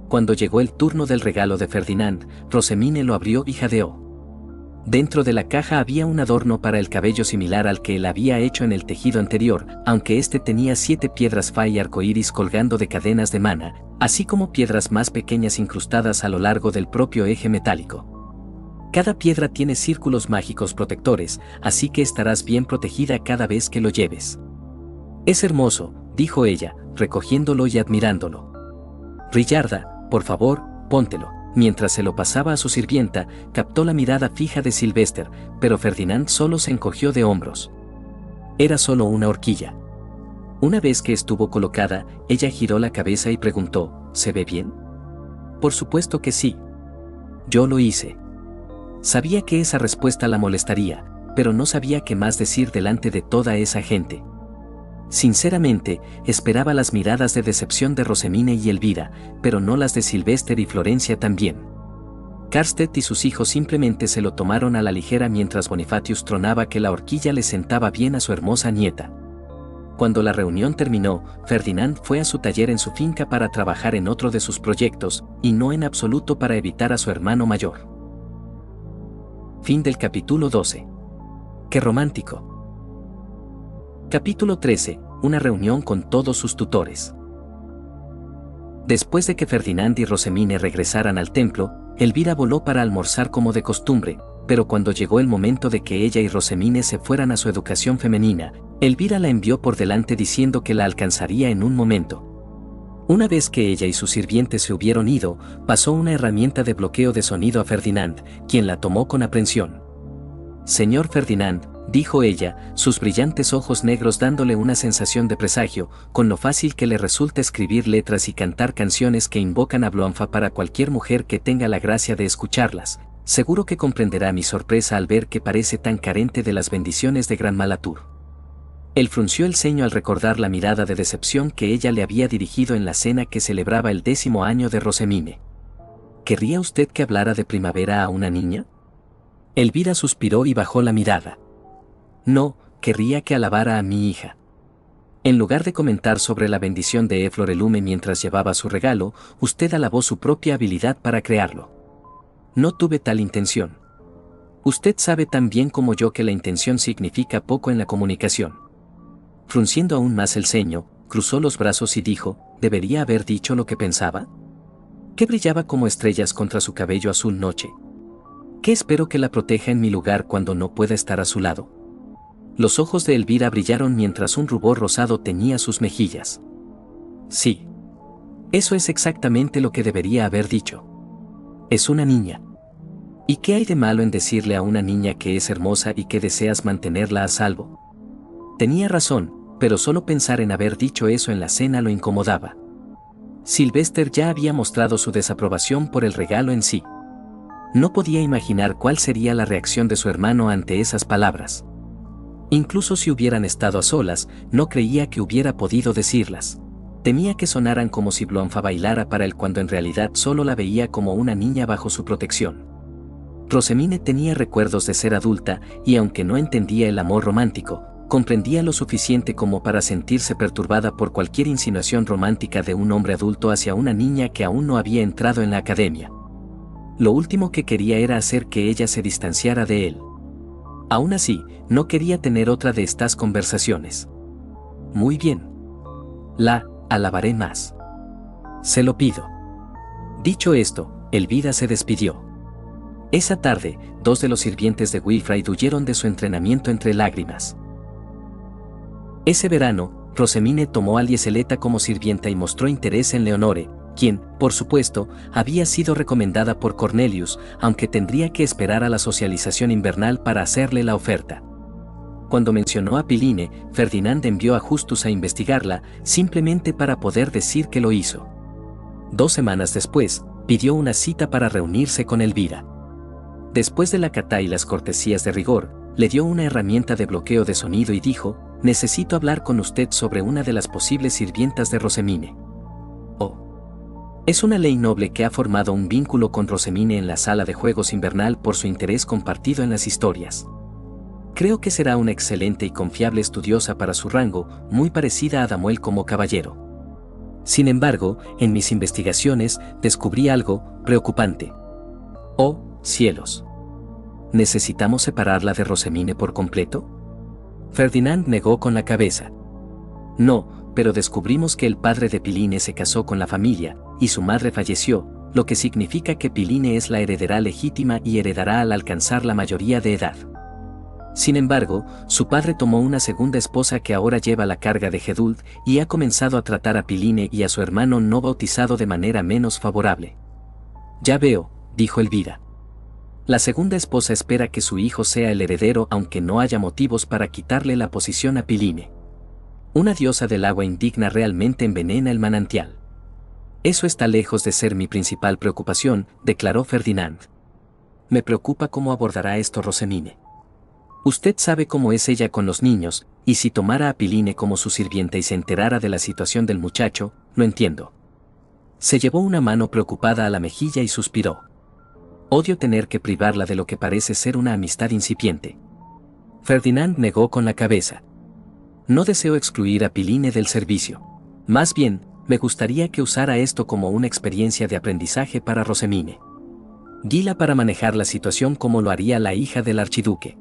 Cuando llegó el turno del regalo de Ferdinand, Rosemine lo abrió y jadeó. Dentro de la caja había un adorno para el cabello similar al que él había hecho en el tejido anterior, aunque este tenía 7 piedras Fai arcoíris colgando de cadenas de mana, así como piedras más pequeñas incrustadas a lo largo del propio eje metálico. Cada piedra tiene círculos mágicos protectores, así que estarás bien protegida cada vez que lo lleves. Es hermoso, dijo ella, recogiéndolo y admirándolo. Rillarda, por favor, póntelo. Mientras se lo pasaba a su sirvienta, captó la mirada fija de Sylvester, pero Ferdinand solo se encogió de hombros. Era solo una horquilla. Una vez que estuvo colocada, ella giró la cabeza y preguntó, ¿se ve bien? Por supuesto que sí. Yo lo hice. Sabía que esa respuesta la molestaría, pero no sabía qué más decir delante de toda esa gente. Sinceramente, esperaba las miradas de decepción de Rosemine y Elvira, pero no las de Sylvester y Florencia también. Karstedt y sus hijos simplemente se lo tomaron a la ligera mientras Bonifatius tronaba que la horquilla le sentaba bien a su hermosa nieta. Cuando la reunión terminó, Ferdinand fue a su taller en su finca para trabajar en otro de sus proyectos, y no en absoluto para evitar a su hermano mayor. Fin del capítulo 12. ¡Qué romántico! Capítulo 13. Una reunión con todos sus tutores. Después de que Ferdinand y Rosemine regresaran al templo, Elvira voló para almorzar como de costumbre, pero cuando llegó el momento de que ella y Rosemine se fueran a su educación femenina, Elvira la envió por delante diciendo que la alcanzaría en un momento. Una vez que ella y su sirviente se hubieron ido, pasó una herramienta de bloqueo de sonido a Ferdinand, quien la tomó con aprensión. Señor Ferdinand, dijo ella, sus brillantes ojos negros dándole una sensación de presagio, con lo fácil que le resulta escribir letras y cantar canciones que invocan a Bloanfa para cualquier mujer que tenga la gracia de escucharlas. Seguro que comprenderá mi sorpresa al ver que parece tan carente de las bendiciones de Gran Malatur. Él frunció el ceño al recordar la mirada de decepción que ella le había dirigido en la cena que celebraba el 10º año de Rosemine. ¿Querría usted que hablara de primavera a una niña? Elvira suspiró y bajó la mirada. No, querría que alabara a mi hija. En lugar de comentar sobre la bendición de Eflorelume mientras llevaba su regalo, usted alabó su propia habilidad para crearlo. No tuve tal intención. Usted sabe tan bien como yo que la intención significa poco en la comunicación. Frunciendo aún más el ceño, cruzó los brazos y dijo, ¿debería haber dicho lo que pensaba? ¿Qué brillaba como estrellas contra su cabello azul noche? ¿Qué espero que la proteja en mi lugar cuando no pueda estar a su lado? Los ojos de Elvira brillaron mientras un rubor rosado teñía sus mejillas. Sí. Eso es exactamente lo que debería haber dicho. Es una niña. ¿Y qué hay de malo en decirle a una niña que es hermosa y que deseas mantenerla a salvo? Tenía razón, pero solo pensar en haber dicho eso en la cena lo incomodaba. Sylvester ya había mostrado su desaprobación por el regalo en sí. No podía imaginar cuál sería la reacción de su hermano ante esas palabras. Incluso si hubieran estado a solas, no creía que hubiera podido decirlas. Temía que sonaran como si Blanca bailara para él cuando en realidad solo la veía como una niña bajo su protección. Rosamine tenía recuerdos de ser adulta y aunque no entendía el amor romántico, comprendía lo suficiente como para sentirse perturbada por cualquier insinuación romántica de un hombre adulto hacia una niña que aún no había entrado en la academia. Lo último que quería era hacer que ella se distanciara de él. Aún así, no quería tener otra de estas conversaciones. Muy bien. La alabaré más. Se lo pido. Dicho esto, Elvira se despidió. Esa tarde, 2 de los sirvientes de Wilfrid huyeron de su entrenamiento entre lágrimas. Ese verano, Rosamine tomó a Lieseleta como sirvienta y mostró interés en Leonore, quien, por supuesto, había sido recomendada por Cornelius, aunque tendría que esperar a la socialización invernal para hacerle la oferta. Cuando mencionó a Piline, Ferdinand envió a Justus a investigarla, simplemente para poder decir que lo hizo. 2 semanas después, pidió una cita para reunirse con Elvira. Después de la catá y las cortesías de rigor, le dio una herramienta de bloqueo de sonido y dijo: «Necesito hablar con usted sobre una de las posibles sirvientas de Rosamine». Oh. Es una ley noble que ha formado un vínculo con Rosamine en la sala de juegos invernal por su interés compartido en las historias. Creo que será una excelente y confiable estudiosa para su rango, muy parecida a Damuel como caballero. Sin embargo, en mis investigaciones, descubrí algo preocupante. Oh, cielos. ¿Necesitamos separarla de Rosamine por completo? Ferdinand negó con la cabeza. No, pero descubrimos que el padre de Piline se casó con la familia, y su madre falleció, lo que significa que Piline es la heredera legítima y heredará al alcanzar la mayoría de edad. Sin embargo, su padre tomó una segunda esposa que ahora lleva la carga de Geduld y ha comenzado a tratar a Piline y a su hermano no bautizado de manera menos favorable. Ya veo, dijo Elvira. La segunda esposa espera que su hijo sea el heredero aunque no haya motivos para quitarle la posición a Piline. Una diosa del agua indigna realmente envenena el manantial. Eso está lejos de ser mi principal preocupación, declaró Ferdinand. Me preocupa cómo abordará esto Rosamine. Usted sabe cómo es ella con los niños, y si tomara a Piline como su sirvienta y se enterara de la situación del muchacho, lo entiendo. Se llevó una mano preocupada a la mejilla y suspiró. Odio tener que privarla de lo que parece ser una amistad incipiente. Ferdinand negó con la cabeza. No deseo excluir a Piline del servicio. Más bien, me gustaría que usara esto como una experiencia de aprendizaje para Rosamine. Guíela para manejar la situación como lo haría la hija del archiduque.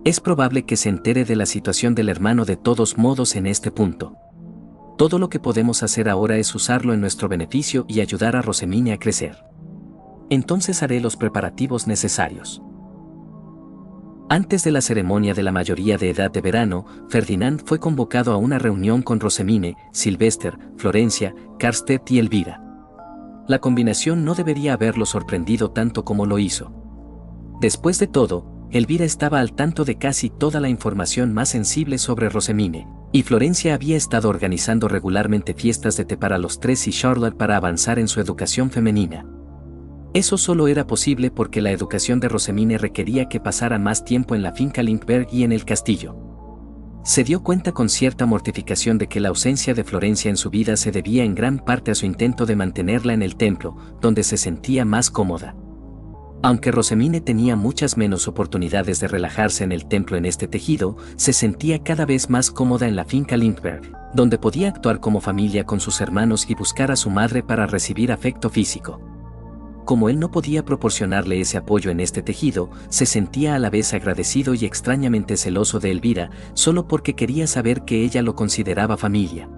Es probable que se entere de la situación del hermano de todos modos en este punto. Todo lo que podemos hacer ahora es usarlo en nuestro beneficio y ayudar a Rosamine a crecer. Entonces haré los preparativos necesarios. Antes de la ceremonia de la mayoría de edad de verano, Ferdinand fue convocado a una reunión con Rosamine, Sylvester, Florencia, Karstedt y Elvira. La combinación no debería haberlo sorprendido tanto como lo hizo. Después de todo, Elvira estaba al tanto de casi toda la información más sensible sobre Rosamine, y Florencia había estado organizando regularmente fiestas de té para los 3 y Charlotte para avanzar en su educación femenina. Eso solo era posible porque la educación de Rosamine requería que pasara más tiempo en la finca Lindbergh y en el castillo. Se dio cuenta con cierta mortificación de que la ausencia de Florencia en su vida se debía en gran parte a su intento de mantenerla en el templo, donde se sentía más cómoda. Aunque Rosamine tenía muchas menos oportunidades de relajarse en el templo en este tejido, se sentía cada vez más cómoda en la finca Lindbergh, donde podía actuar como familia con sus hermanos y buscar a su madre para recibir afecto físico. Como él no podía proporcionarle ese apoyo en este tejido, se sentía a la vez agradecido y extrañamente celoso de Elvira, solo porque quería saber que ella lo consideraba familia.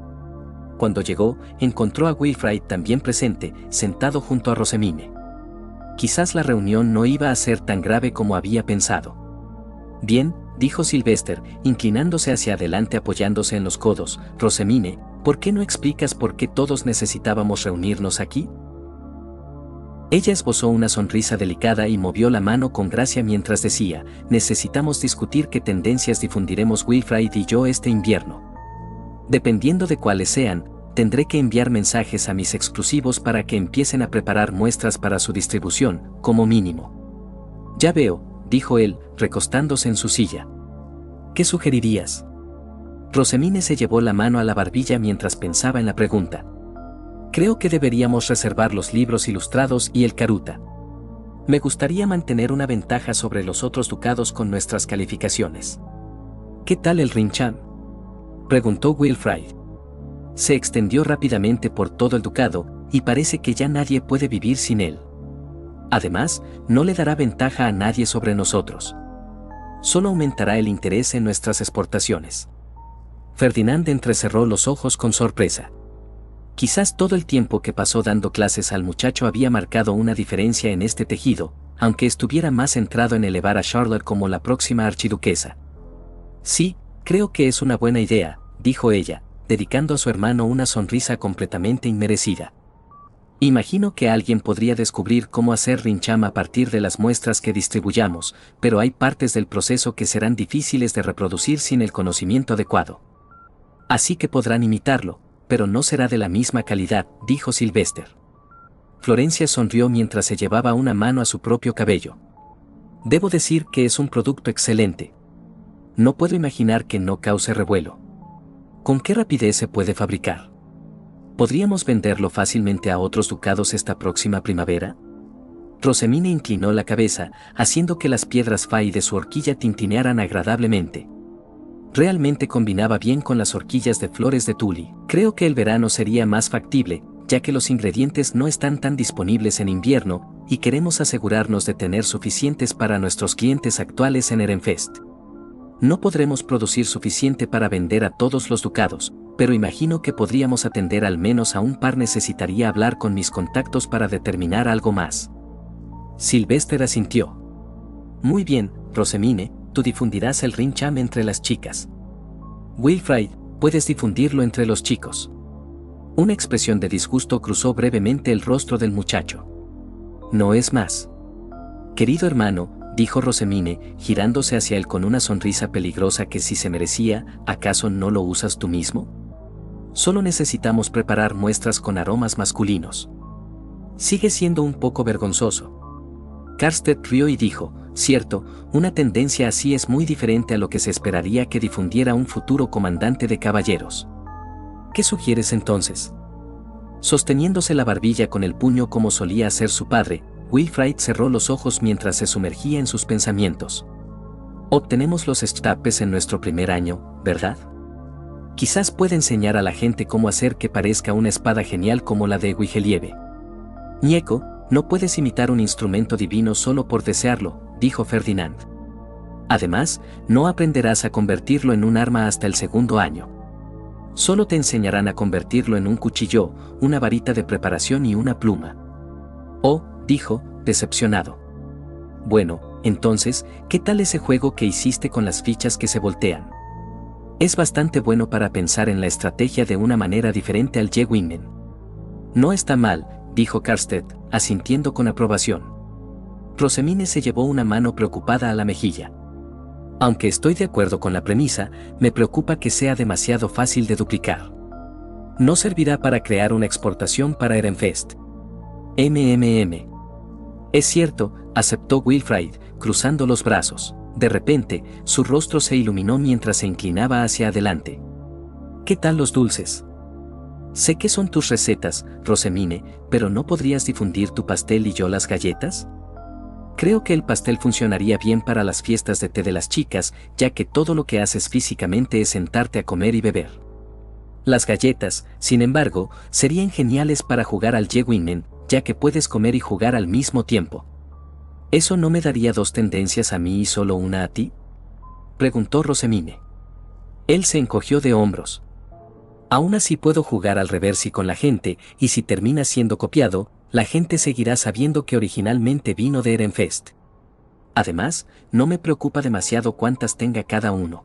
Cuando llegó, encontró a Wilfrid también presente, sentado junto a Rosamine. Quizás la reunión no iba a ser tan grave como había pensado. Bien, dijo Sylvester, inclinándose hacia adelante apoyándose en los codos. Rosamine, ¿por qué no explicas por qué todos necesitábamos reunirnos aquí? Ella esbozó una sonrisa delicada y movió la mano con gracia mientras decía: necesitamos discutir qué tendencias difundiremos Wilfrid y yo este invierno. Dependiendo de cuáles sean, tendré que enviar mensajes a mis exclusivos para que empiecen a preparar muestras para su distribución, como mínimo. Ya veo, dijo él, recostándose en su silla. ¿Qué sugerirías? Rosemine se llevó la mano a la barbilla mientras pensaba en la pregunta. Creo que deberíamos reservar los libros ilustrados y el Karuta. Me gustaría mantener una ventaja sobre los otros ducados con nuestras calificaciones. ¿Qué tal el Rinchan?, preguntó Wilfrid. Se extendió rápidamente por todo el ducado, y parece que ya nadie puede vivir sin él. Además, no le dará ventaja a nadie sobre nosotros. Solo aumentará el interés en nuestras exportaciones. Ferdinand entrecerró los ojos con sorpresa. Quizás todo el tiempo que pasó dando clases al muchacho había marcado una diferencia en este tejido, aunque estuviera más centrado en elevar a Charlotte como la próxima archiduquesa. Sí, creo que es una buena idea, dijo ella, dedicando a su hermano una sonrisa completamente inmerecida. Imagino que alguien podría descubrir cómo hacer Rincham a partir de las muestras que distribuyamos, pero hay partes del proceso que serán difíciles de reproducir sin el conocimiento adecuado. Así que podrán imitarlo, pero no será de la misma calidad, dijo Sylvester. Florencia sonrió mientras se llevaba una mano a su propio cabello. Debo decir que es un producto excelente. No puedo imaginar que no cause revuelo. ¿Con qué rapidez se puede fabricar? ¿Podríamos venderlo fácilmente a otros ducados esta próxima primavera? Rosemine inclinó la cabeza, haciendo que las piedras fai de su horquilla tintinearan agradablemente. Realmente combinaba bien con las horquillas de flores de tuli. Creo que el verano sería más factible, ya que los ingredientes no están tan disponibles en invierno, y queremos asegurarnos de tener suficientes para nuestros clientes actuales en Ehrenfest. No podremos producir suficiente para vender a todos los ducados, pero imagino que podríamos atender al menos a un par. Necesitaría hablar con mis contactos para determinar algo más. Sylvester asintió. Muy bien, Rosemine, tú difundirás el Rincham entre las chicas. Wilfrid, puedes difundirlo entre los chicos. Una expresión de disgusto cruzó brevemente el rostro del muchacho. No es más. Querido hermano, dijo Rosemine, girándose hacia él con una sonrisa peligrosa que si se merecía, ¿acaso no lo usas tú mismo? Solo necesitamos preparar muestras con aromas masculinos. Sigue siendo un poco vergonzoso. Karstedt rió y dijo, cierto, una tendencia así es muy diferente a lo que se esperaría que difundiera un futuro comandante de caballeros. ¿Qué sugieres entonces? Sosteniéndose la barbilla con el puño como solía hacer su padre, Wilfrid cerró los ojos mientras se sumergía en sus pensamientos. Obtenemos los Stapes en nuestro primer año, ¿verdad? Quizás pueda enseñar a la gente cómo hacer que parezca una espada genial como la de Wigelieve. Nieco, no puedes imitar un instrumento divino solo por desearlo, dijo Ferdinand. Además, no aprenderás a convertirlo en un arma hasta el segundo año. Solo te enseñarán a convertirlo en un cuchillo, una varita de preparación y una pluma. Oh, dijo, decepcionado. Bueno, entonces, ¿qué tal ese juego que hiciste con las fichas que se voltean? Es bastante bueno para pensar en la estrategia de una manera diferente al Jewingen. No está mal, dijo Karstedt, asintiendo con aprobación. Rosemine se llevó una mano preocupada a la mejilla. Aunque estoy de acuerdo con la premisa, me preocupa que sea demasiado fácil de duplicar. No servirá para crear una exportación para Ehrenfest. Es cierto, aceptó Wilfrid, cruzando los brazos. De repente, su rostro se iluminó mientras se inclinaba hacia adelante. ¿Qué tal los dulces? Sé que son tus recetas, Rosemine, pero ¿no podrías difundir tu pastel y yo las galletas? Creo que el pastel funcionaría bien para las fiestas de té de las chicas, ya que todo lo que haces físicamente es sentarte a comer y beber. Las galletas, sin embargo, serían geniales para jugar al Jewingen, ya que puedes comer y jugar al mismo tiempo. ¿Eso no me daría dos tendencias a mí y solo una a ti?, preguntó Rosemine. Él se encogió de hombros. Aún así puedo jugar al reversi con la gente, y si termina siendo copiado, la gente seguirá sabiendo que originalmente vino de Ehrenfest. Además, no me preocupa demasiado cuántas tenga cada uno.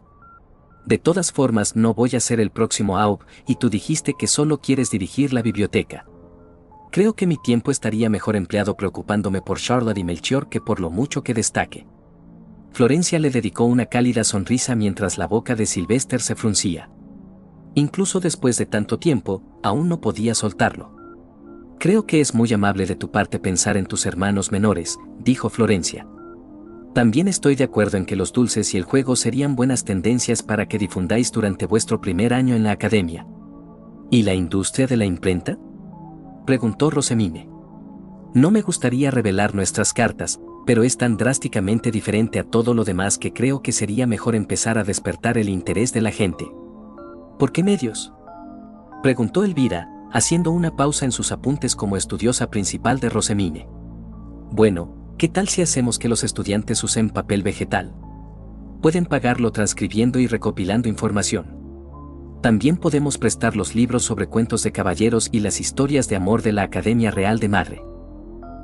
De todas formas no voy a ser el próximo Aub, y tú dijiste que solo quieres dirigir la biblioteca. Creo que mi tiempo estaría mejor empleado preocupándome por Charlotte y Melchior que por lo mucho que destaque. Florencia le dedicó una cálida sonrisa mientras la boca de Sylvester se fruncía. Incluso después de tanto tiempo, aún no podía soltarlo. Creo que es muy amable de tu parte pensar en tus hermanos menores, dijo Florencia. También estoy de acuerdo en que los dulces y el juego serían buenas tendencias para que difundáis durante vuestro primer año en la academia. ¿Y la industria de la imprenta?, preguntó Rosemine. No me gustaría revelar nuestras cartas, pero es tan drásticamente diferente a todo lo demás que creo que sería mejor empezar a despertar el interés de la gente. ¿Por qué medios?, preguntó Elvira, haciendo una pausa en sus apuntes como estudiosa principal de Rosemine. Bueno, ¿qué tal si hacemos que los estudiantes usen papel vegetal? Pueden pagarlo transcribiendo y recopilando información. También podemos prestar los libros sobre cuentos de caballeros y las historias de amor de la Academia Real de Madre.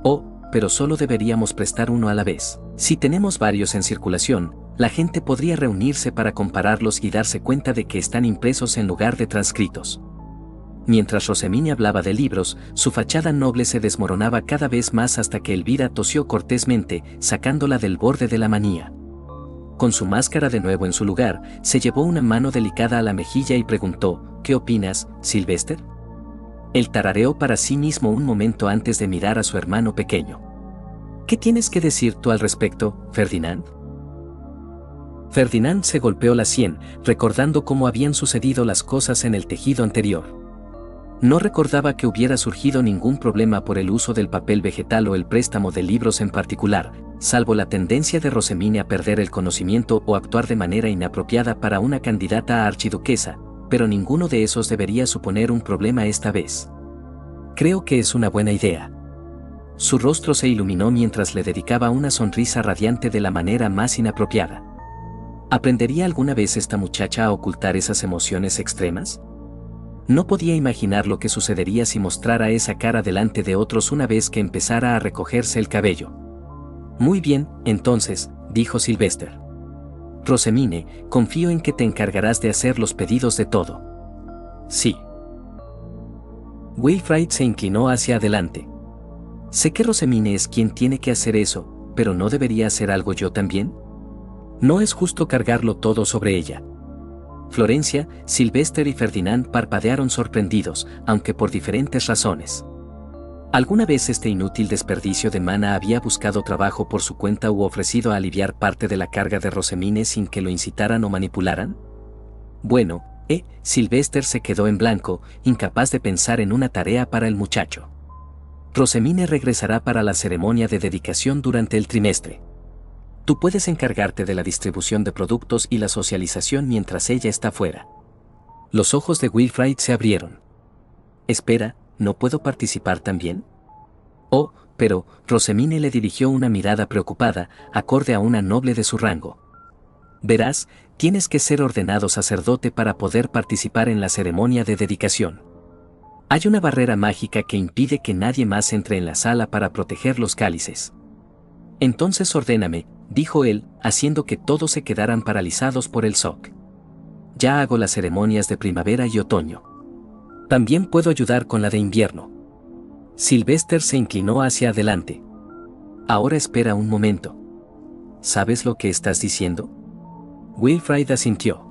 Oh, pero solo deberíamos prestar uno a la vez. Si tenemos varios en circulación, la gente podría reunirse para compararlos y darse cuenta de que están impresos en lugar de transcritos. Mientras Rosemine hablaba de libros, su fachada noble se desmoronaba cada vez más hasta que Elvira tosió cortésmente, sacándola del borde de la manía. Con su máscara de nuevo en su lugar, se llevó una mano delicada a la mejilla y preguntó, ¿qué opinas, Sylvester? Él tarareó para sí mismo un momento antes de mirar a su hermano pequeño. ¿Qué tienes que decir tú al respecto, Ferdinand? Ferdinand se golpeó la sien, recordando cómo habían sucedido las cosas en el tejido anterior. No recordaba que hubiera surgido ningún problema por el uso del papel vegetal o el préstamo de libros en particular, salvo la tendencia de Rosemine a perder el conocimiento o actuar de manera inapropiada para una candidata a archiduquesa, pero ninguno de esos debería suponer un problema esta vez. Creo que es una buena idea. Su rostro se iluminó mientras le dedicaba una sonrisa radiante de la manera más inapropiada. ¿Aprendería alguna vez esta muchacha a ocultar esas emociones extremas? No podía imaginar lo que sucedería si mostrara esa cara delante de otros una vez que empezara a recogerse el cabello. Muy bien, entonces, dijo Sylvester. Rosemine, confío en que te encargarás de hacer los pedidos de todo. Sí. Wilfrid se inclinó hacia adelante. Sé que Rosemine es quien tiene que hacer eso, pero ¿no debería hacer algo yo también? No es justo cargarlo todo sobre ella. Florencia, Sylvester y Ferdinand parpadearon sorprendidos, aunque por diferentes razones. ¿Alguna vez este inútil desperdicio de mana había buscado trabajo por su cuenta u ofrecido a aliviar parte de la carga de Rosemine sin que lo incitaran o manipularan? Bueno, Sylvester se quedó en blanco, incapaz de pensar en una tarea para el muchacho. Rosemine regresará para la ceremonia de dedicación durante el trimestre. Tú puedes encargarte de la distribución de productos y la socialización mientras ella está fuera. Los ojos de Wilfrid se abrieron. Espera, ¿no puedo participar también? Oh, pero, Rosemine le dirigió una mirada preocupada, acorde a una noble de su rango. Verás, tienes que ser ordenado sacerdote para poder participar en la ceremonia de dedicación. Hay una barrera mágica que impide que nadie más entre en la sala para proteger los cálices. Entonces ordéname, dijo él, haciendo que todos se quedaran paralizados por el shock. Ya hago las ceremonias de primavera y otoño. También puedo ayudar con la de invierno. Sylvester se inclinó hacia adelante. Ahora espera un momento. ¿Sabes lo que estás diciendo? Wilfrid asintió.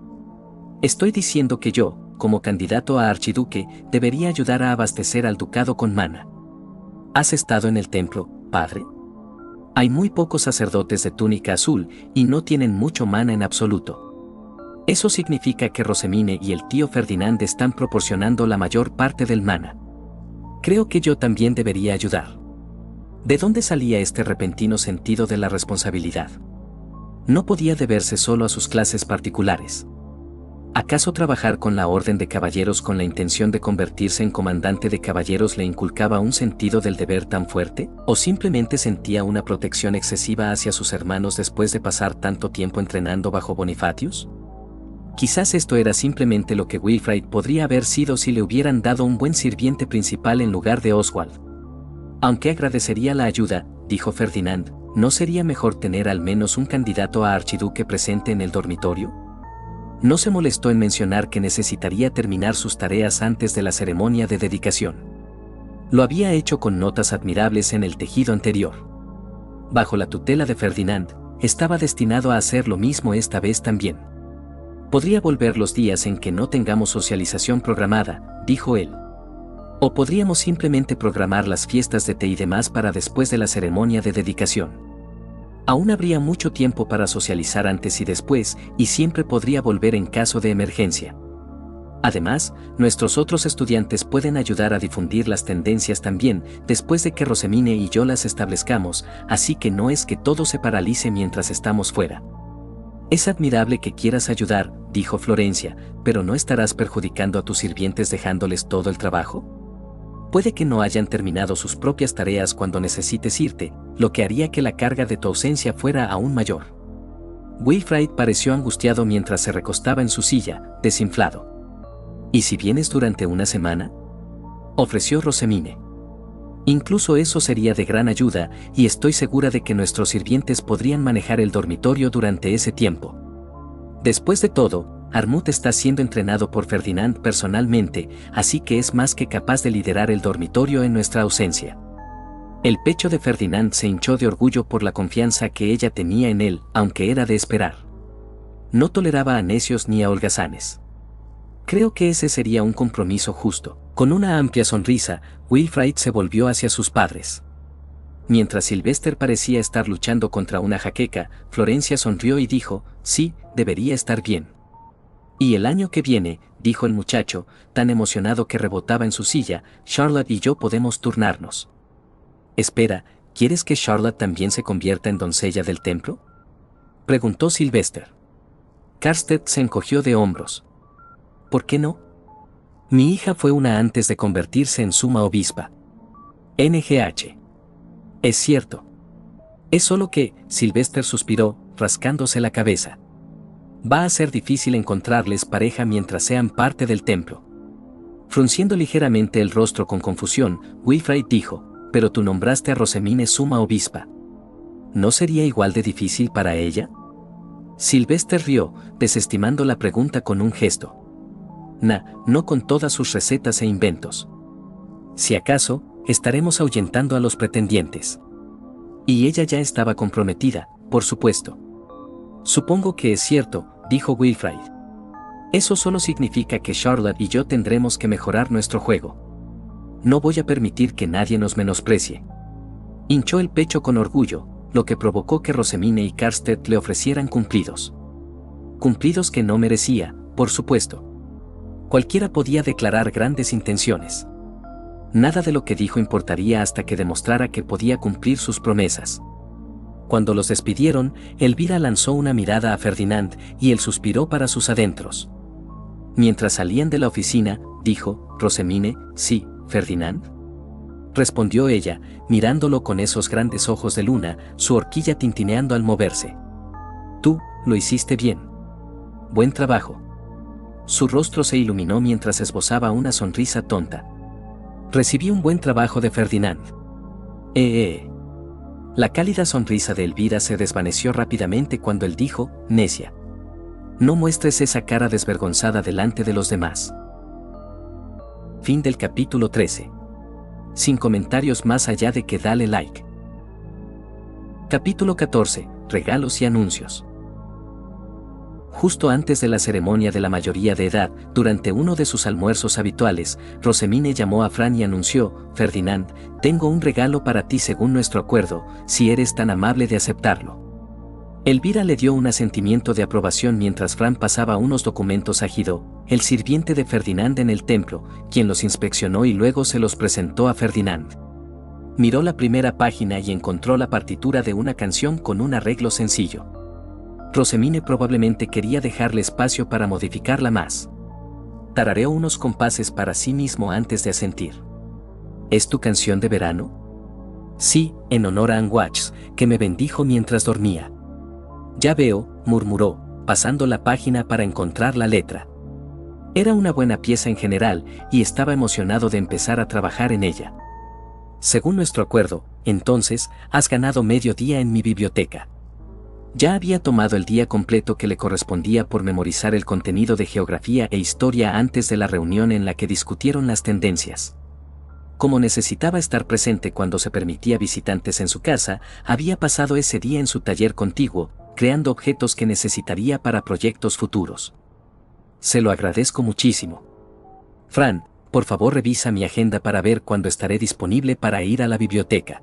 Estoy diciendo que yo, como candidato a archiduque, debería ayudar a abastecer al ducado con mana. ¿Has estado en el templo, padre? Hay muy pocos sacerdotes de túnica azul y no tienen mucho mana en absoluto. Eso significa que Rosemine y el tío Ferdinand están proporcionando la mayor parte del mana. Creo que yo también debería ayudar. ¿De dónde salía este repentino sentido de la responsabilidad? No podía deberse solo a sus clases particulares. ¿Acaso trabajar con la Orden de Caballeros con la intención de convertirse en comandante de caballeros le inculcaba un sentido del deber tan fuerte? ¿O simplemente sentía una protección excesiva hacia sus hermanos después de pasar tanto tiempo entrenando bajo Bonifatius? Quizás esto era simplemente lo que Wilfrid podría haber sido si le hubieran dado un buen sirviente principal en lugar de Oswald. Aunque agradecería la ayuda, dijo Ferdinand, ¿no sería mejor tener al menos un candidato a archiduque presente en el dormitorio? No se molestó en mencionar que necesitaría terminar sus tareas antes de la ceremonia de dedicación. Lo había hecho con notas admirables en el tejido anterior. Bajo la tutela de Ferdinand, estaba destinado a hacer lo mismo esta vez también. Podría volver los días en que no tengamos socialización programada, dijo él. O podríamos simplemente programar las fiestas de té y demás para después de la ceremonia de dedicación. Aún habría mucho tiempo para socializar antes y después, y siempre podría volver en caso de emergencia. Además, nuestros otros estudiantes pueden ayudar a difundir las tendencias también, después de que Rosemine y yo las establezcamos, así que no es que todo se paralice mientras estamos fuera. Es admirable que quieras ayudar, dijo Florencia, pero ¿no estarás perjudicando a tus sirvientes dejándoles todo el trabajo? Puede que no hayan terminado sus propias tareas cuando necesites irte, lo que haría que la carga de tu ausencia fuera aún mayor. Wilfrid pareció angustiado mientras se recostaba en su silla, desinflado. ¿Y si vienes durante una semana?, ofreció Rosemine. Incluso eso sería de gran ayuda, y estoy segura de que nuestros sirvientes podrían manejar el dormitorio durante ese tiempo. Después de todo, Armut está siendo entrenado por Ferdinand personalmente, así que es más que capaz de liderar el dormitorio en nuestra ausencia. El pecho de Ferdinand se hinchó de orgullo por la confianza que ella tenía en él, aunque era de esperar. No toleraba a necios ni a holgazanes. Creo que ese sería un compromiso justo. Con una amplia sonrisa, Wilfrid se volvió hacia sus padres. Mientras Sylvester parecía estar luchando contra una jaqueca, Florencia sonrió y dijo, sí, debería estar bien. Y el año que viene, dijo el muchacho, tan emocionado que rebotaba en su silla, Charlotte y yo podemos turnarnos. Espera, ¿quieres que Charlotte también se convierta en doncella del templo?, preguntó Sylvester. Karstedt se encogió de hombros. ¿Por qué no? Mi hija fue una antes de convertirse en suma obispa. NGH. Es cierto. Es solo que, Sylvester suspiró, rascándose la cabeza. Va a ser difícil encontrarles pareja mientras sean parte del templo. Frunciendo ligeramente el rostro con confusión, Wilfrid dijo, pero tú nombraste a Rosemine suma obispa. ¿No sería igual de difícil para ella? Sylvester rió, desestimando la pregunta con un gesto. No con todas sus recetas e inventos. Si acaso, estaremos ahuyentando a los pretendientes. Y ella ya estaba comprometida, por supuesto. Supongo que es cierto, dijo Wilfrid. Eso solo significa que Charlotte y yo tendremos que mejorar nuestro juego. No voy a permitir que nadie nos menosprecie. Hinchó el pecho con orgullo, lo que provocó que Rosemine y Karstedt le ofrecieran cumplidos. Cumplidos que no merecía, por supuesto. Cualquiera podía declarar grandes intenciones. Nada de lo que dijo importaría hasta que demostrara que podía cumplir sus promesas. Cuando los despidieron, Elvira lanzó una mirada a Ferdinand y él suspiró para sus adentros. Mientras salían de la oficina, dijo, Rosemine, sí, Ferdinand. Respondió ella, mirándolo con esos grandes ojos de luna, su horquilla tintineando al moverse. Tú, lo hiciste bien. Buen trabajo. Su rostro se iluminó mientras esbozaba una sonrisa tonta. Recibí un buen trabajo de Ferdinand. La cálida sonrisa de Elvira se desvaneció rápidamente cuando él dijo, necia. No muestres esa cara desvergonzada delante de los demás. Fin del capítulo 13. Sin comentarios más allá de que dale like. Capítulo 14. Regalos y anuncios. Justo antes de la ceremonia de la mayoría de edad, durante uno de sus almuerzos habituales, Rosemine llamó a Fran y anunció, Ferdinand, tengo un regalo para ti según nuestro acuerdo, si eres tan amable de aceptarlo. Elvira le dio un asentimiento de aprobación mientras Fran pasaba unos documentos a Guido, el sirviente de Ferdinand en el templo, quien los inspeccionó y luego se los presentó a Ferdinand. Miró la primera página y encontró la partitura de una canción con un arreglo sencillo. Rosemine probablemente quería dejarle espacio para modificarla más. Tarareó unos compases para sí mismo antes de asentir. ¿Es tu canción de verano? Sí, en honor a Anne Watts, que me bendijo mientras dormía. Ya veo, murmuró, pasando la página para encontrar la letra. Era una buena pieza en general, y estaba emocionado de empezar a trabajar en ella. Según nuestro acuerdo, entonces, has ganado medio día en mi biblioteca. Ya había tomado el día completo que le correspondía por memorizar el contenido de geografía e historia antes de la reunión en la que discutieron las tendencias. Como necesitaba estar presente cuando se permitía visitantes en su casa, había pasado ese día en su taller contiguo, creando objetos que necesitaría para proyectos futuros. Se lo agradezco muchísimo. Fran, por favor revisa mi agenda para ver cuándo estaré disponible para ir a la biblioteca.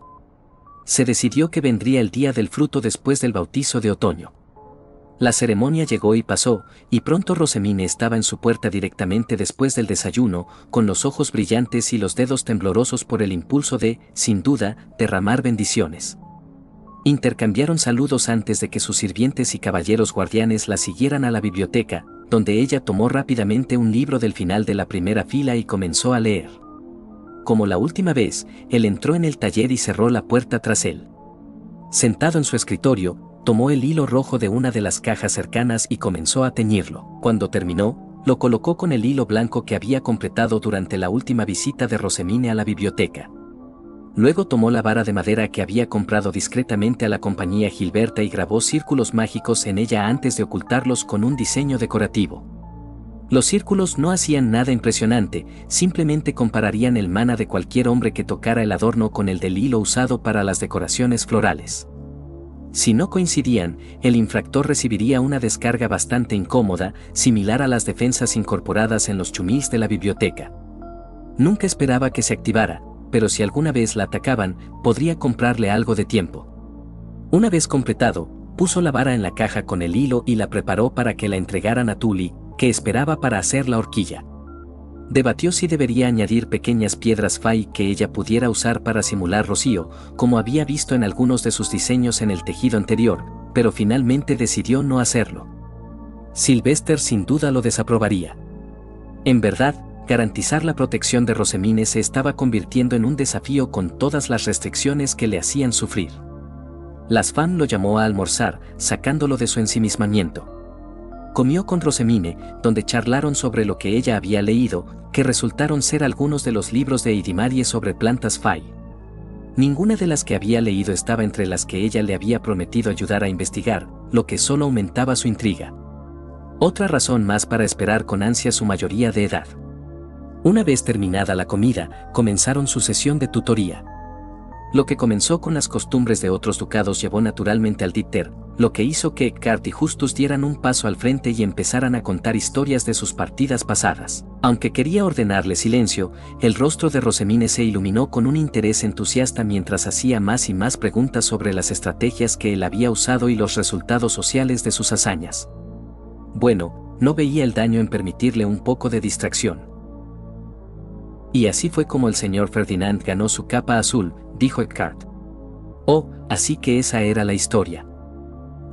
Se decidió que vendría el día del fruto después del bautizo de otoño. La ceremonia llegó y pasó, y pronto Rosemine estaba en su puerta directamente después del desayuno, con los ojos brillantes y los dedos temblorosos por el impulso de, sin duda, derramar bendiciones. Intercambiaron saludos antes de que sus sirvientes y caballeros guardianes la siguieran a la biblioteca, donde ella tomó rápidamente un libro del final de la primera fila y comenzó a leer. Como la última vez, él entró en el taller y cerró la puerta tras él. Sentado en su escritorio, tomó el hilo rojo de una de las cajas cercanas y comenzó a teñirlo. Cuando terminó, lo colocó con el hilo blanco que había completado durante la última visita de Rosemine a la biblioteca. Luego tomó la vara de madera que había comprado discretamente a la compañía Gilberta y grabó círculos mágicos en ella antes de ocultarlos con un diseño decorativo. Los círculos no hacían nada impresionante, simplemente compararían el mana de cualquier hombre que tocara el adorno con el del hilo usado para las decoraciones florales. Si no coincidían, el infractor recibiría una descarga bastante incómoda, similar a las defensas incorporadas en los chumís de la biblioteca. Nunca esperaba que se activara, pero si alguna vez la atacaban, podría comprarle algo de tiempo. Una vez completado, puso la vara en la caja con el hilo y la preparó para que la entregaran a Tully, que esperaba para hacer la horquilla. Debatió si debería añadir pequeñas piedras fai que ella pudiera usar para simular rocío, como había visto en algunos de sus diseños en el tejido anterior, pero finalmente decidió no hacerlo. Sylvester sin duda lo desaprobaría. En verdad, garantizar la protección de Rosemine se estaba convirtiendo en un desafío con todas las restricciones que le hacían sufrir. Las Fan lo llamó a almorzar, sacándolo de su ensimismamiento. Comió con Rosemine, donde charlaron sobre lo que ella había leído, que resultaron ser algunos de los libros de Idimarie sobre plantas Fai. Ninguna de las que había leído estaba entre las que ella le había prometido ayudar a investigar, lo que solo aumentaba su intriga. Otra razón más para esperar con ansia su mayoría de edad. Una vez terminada la comida, comenzaron su sesión de tutoría. Lo que comenzó con las costumbres de otros ducados llevó naturalmente al Dieter, lo que hizo que Eckhart y Justus dieran un paso al frente y empezaran a contar historias de sus partidas pasadas. Aunque quería ordenarle silencio, el rostro de Rosemine se iluminó con un interés entusiasta mientras hacía más y más preguntas sobre las estrategias que él había usado y los resultados sociales de sus hazañas. Bueno, no veía el daño en permitirle un poco de distracción. Y así fue como el señor Ferdinand ganó su capa azul, dijo Eckhart. Oh, así que esa era la historia.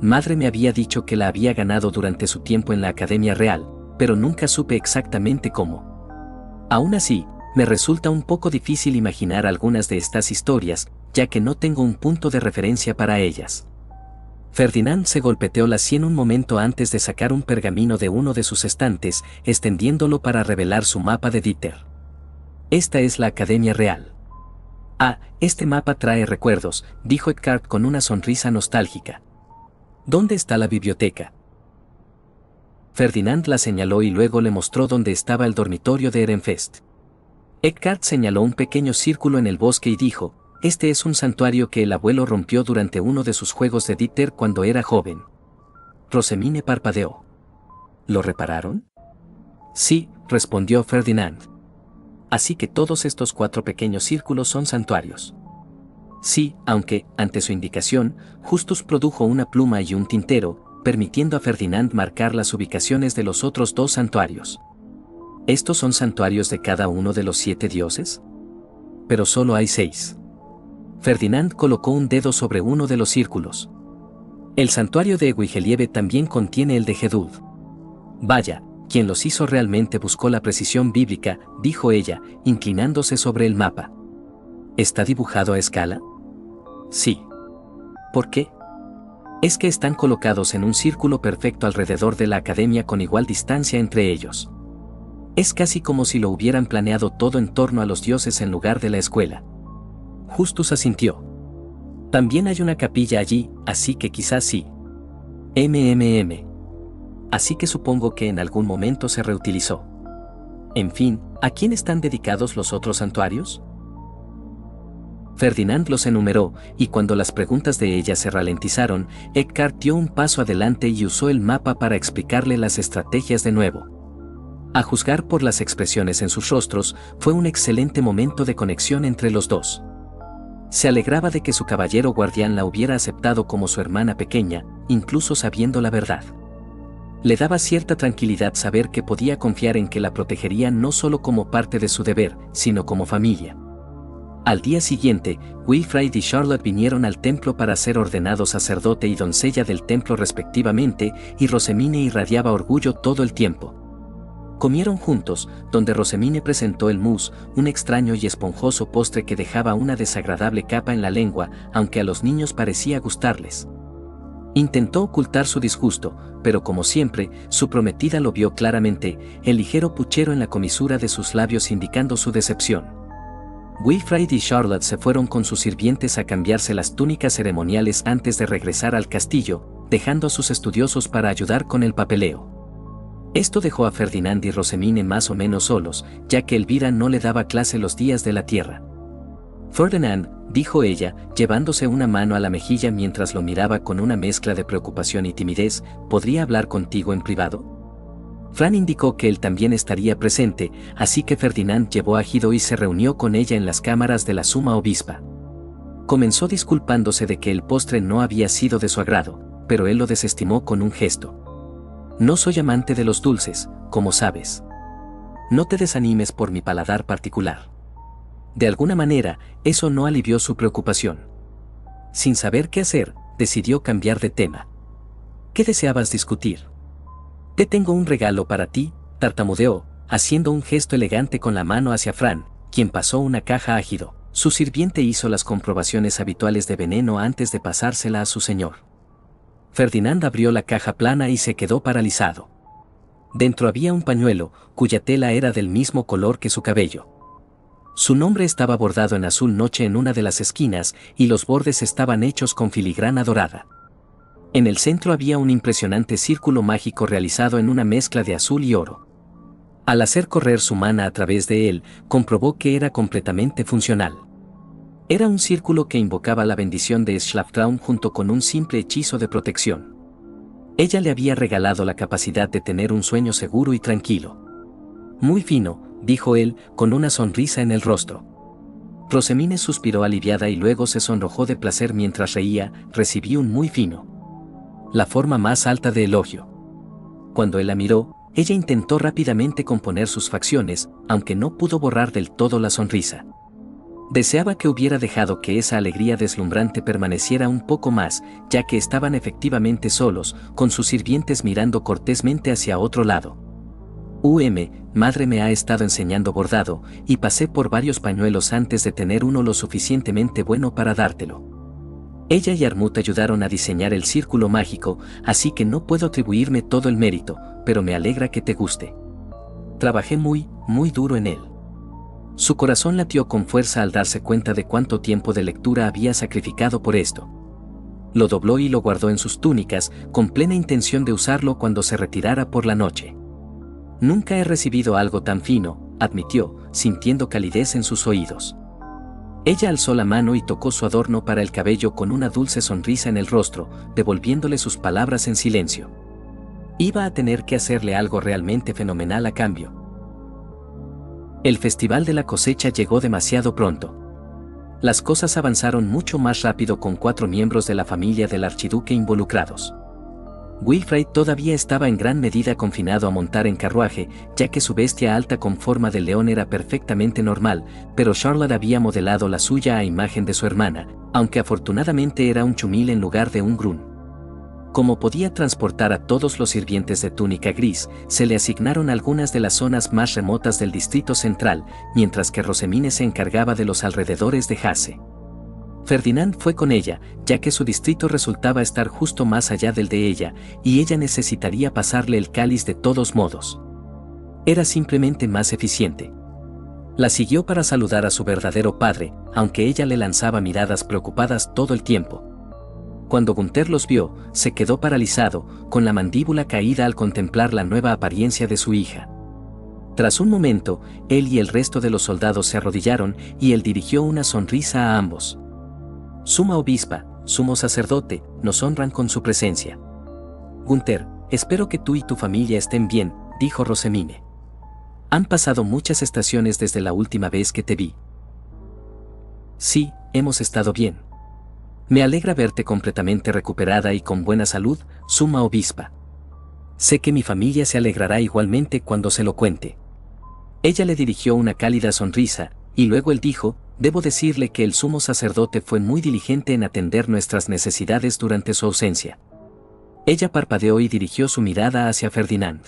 Madre me había dicho que la había ganado durante su tiempo en la Academia Real, pero nunca supe exactamente cómo. Aún así, me resulta un poco difícil imaginar algunas de estas historias, ya que no tengo un punto de referencia para ellas. Ferdinand se golpeteó la sien un momento antes de sacar un pergamino de uno de sus estantes, extendiéndolo para revelar su mapa de Dieter. Esta es la Academia Real. Ah, este mapa trae recuerdos, dijo Eckhart con una sonrisa nostálgica. ¿Dónde está la biblioteca? Ferdinand la señaló y luego le mostró dónde estaba el dormitorio de Ehrenfest. Eckhart señaló un pequeño círculo en el bosque y dijo, este es un santuario que el abuelo rompió durante uno de sus juegos de Dieter cuando era joven. Rosemine parpadeó. ¿Lo repararon? Sí, respondió Ferdinand. Así que todos estos 4 pequeños círculos son santuarios. Sí, aunque, ante su indicación, Justus produjo una pluma y un tintero, permitiendo a Ferdinand marcar las ubicaciones de los otros 2 santuarios. ¿Estos son santuarios de cada uno de los 7 dioses? Pero solo hay 6. Ferdinand colocó un dedo sobre uno de los círculos. El santuario de Wigelieve también contiene el de Gedud. Vaya, quien los hizo realmente buscó la precisión bíblica, dijo ella, inclinándose sobre el mapa. ¿Está dibujado a escala? Sí. ¿Por qué? Es que están colocados en un círculo perfecto alrededor de la academia con igual distancia entre ellos. Es casi como si lo hubieran planeado todo en torno a los dioses en lugar de la escuela. Justus asintió. También hay una capilla allí, así que quizás sí. Así que supongo que en algún momento se reutilizó. En fin, ¿a quién están dedicados los otros santuarios? Ferdinand los enumeró, y cuando las preguntas de ella se ralentizaron, Eckhart dio un paso adelante y usó el mapa para explicarle las estrategias de nuevo. A juzgar por las expresiones en sus rostros, fue un excelente momento de conexión entre los dos. Se alegraba de que su caballero guardián la hubiera aceptado como su hermana pequeña, incluso sabiendo la verdad. Le daba cierta tranquilidad saber que podía confiar en que la protegería no solo como parte de su deber, sino como familia. Al día siguiente, Wilfrid y Charlotte vinieron al templo para ser ordenados sacerdote y doncella del templo respectivamente, y Rosamine irradiaba orgullo todo el tiempo. Comieron juntos, donde Rosamine presentó el mousse, un extraño y esponjoso postre que dejaba una desagradable capa en la lengua, aunque a los niños parecía gustarles. Intentó ocultar su disgusto, pero como siempre, su prometida lo vio claramente, el ligero puchero en la comisura de sus labios indicando su decepción. Wilfrid y Charlotte se fueron con sus sirvientes a cambiarse las túnicas ceremoniales antes de regresar al castillo, dejando a sus estudiosos para ayudar con el papeleo. Esto dejó a Ferdinand y Rosamine más o menos solos, ya que Elvira no le daba clase los días de la tierra. Ferdinand, dijo ella, llevándose una mano a la mejilla mientras lo miraba con una mezcla de preocupación y timidez, ¿podría hablar contigo en privado? Fran indicó que él también estaría presente, así que Ferdinand llevó a Guido y se reunió con ella en las cámaras de la suma obispa. Comenzó disculpándose de que el postre no había sido de su agrado, pero él lo desestimó con un gesto. No soy amante de los dulces, como sabes. No te desanimes por mi paladar particular. De alguna manera, eso no alivió su preocupación. Sin saber qué hacer, decidió cambiar de tema. ¿Qué deseabas discutir? Te tengo un regalo para ti, tartamudeó, haciendo un gesto elegante con la mano hacia Fran, quien pasó una caja a Guido. Su sirviente hizo las comprobaciones habituales de veneno antes de pasársela a su señor. Ferdinand abrió la caja plana y se quedó paralizado. Dentro había un pañuelo, cuya tela era del mismo color que su cabello. Su nombre estaba bordado en azul noche en una de las esquinas y los bordes estaban hechos con filigrana dorada. En el centro había un impresionante círculo mágico realizado en una mezcla de azul y oro. Al hacer correr su mano a través de él, comprobó que era completamente funcional. Era un círculo que invocaba la bendición de Schlaftraum junto con un simple hechizo de protección. Ella le había regalado la capacidad de tener un sueño seguro y tranquilo. Muy fino, dijo él, con una sonrisa en el rostro. Rosamine suspiró aliviada y luego se sonrojó de placer mientras reía. Recibí un muy fino. La forma más alta de elogio. Cuando él la miró, ella intentó rápidamente componer sus facciones, aunque no pudo borrar del todo la sonrisa. Deseaba que hubiera dejado que esa alegría deslumbrante permaneciera un poco más, ya que estaban efectivamente solos, con sus sirvientes mirando cortésmente hacia otro lado. Madre me ha estado enseñando bordado, y pasé por varios pañuelos antes de tener uno lo suficientemente bueno para dártelo. Ella y Armut ayudaron a diseñar el círculo mágico, así que no puedo atribuirme todo el mérito, pero me alegra que te guste. Trabajé muy duro en él. Su corazón latió con fuerza al darse cuenta de cuánto tiempo de lectura había sacrificado por esto. Lo dobló y lo guardó en sus túnicas, con plena intención de usarlo cuando se retirara por la noche. Nunca he recibido algo tan fino, admitió, sintiendo calidez en sus oídos. Ella alzó la mano y tocó su adorno para el cabello con una dulce sonrisa en el rostro, devolviéndole sus palabras en silencio. Iba a tener que hacerle algo realmente fenomenal a cambio. El festival de la cosecha llegó demasiado pronto. Las cosas avanzaron mucho más rápido con 4 miembros de la familia del archiduque involucrados. Wilfrid todavía estaba en gran medida confinado a montar en carruaje, ya que su bestia alta con forma de león era perfectamente normal, pero Charlotte había modelado la suya a imagen de su hermana, aunque afortunadamente era un chumil en lugar de un grun. Como podía transportar a todos los sirvientes de túnica gris, se le asignaron algunas de las zonas más remotas del distrito central, mientras que Rosamine se encargaba de los alrededores de Hase. Ferdinand fue con ella, ya que su distrito resultaba estar justo más allá del de ella, y ella necesitaría pasarle el cáliz de todos modos. Era simplemente más eficiente. La siguió para saludar a su verdadero padre, aunque ella le lanzaba miradas preocupadas todo el tiempo. Cuando Gunther los vio, se quedó paralizado, con la mandíbula caída al contemplar la nueva apariencia de su hija. Tras un momento, él y el resto de los soldados se arrodillaron, y él dirigió una sonrisa a ambos. Suma obispa, sumo sacerdote, nos honran con su presencia. Gunther, espero que tú y tu familia estén bien, dijo Rosamine. Han pasado muchas estaciones desde la última vez que te vi. Sí, hemos estado bien. Me alegra verte completamente recuperada y con buena salud, suma obispa. Sé que mi familia se alegrará igualmente cuando se lo cuente. Ella le dirigió una cálida sonrisa, y luego él dijo, debo decirle que el sumo sacerdote fue muy diligente en atender nuestras necesidades durante su ausencia. Ella parpadeó y dirigió su mirada hacia Ferdinand.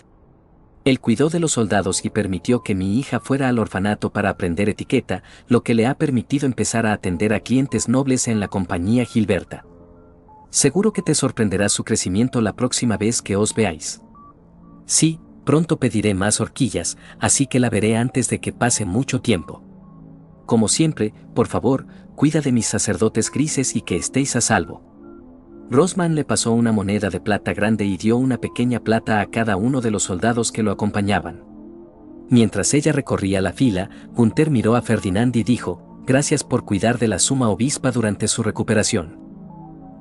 Él cuidó de los soldados y permitió que mi hija fuera al orfanato para aprender etiqueta, lo que le ha permitido empezar a atender a clientes nobles en la compañía Gilberta. Seguro que te sorprenderá su crecimiento la próxima vez que os veáis. Sí, pronto pediré más horquillas, así que la veré antes de que pase mucho tiempo. Como siempre, por favor, cuida de mis sacerdotes grises y que estéis a salvo. Rosman le pasó una moneda de plata grande y dio una pequeña plata a cada uno de los soldados que lo acompañaban. Mientras ella recorría la fila, Gunther miró a Ferdinand y dijo, gracias por cuidar de la suma obispa durante su recuperación.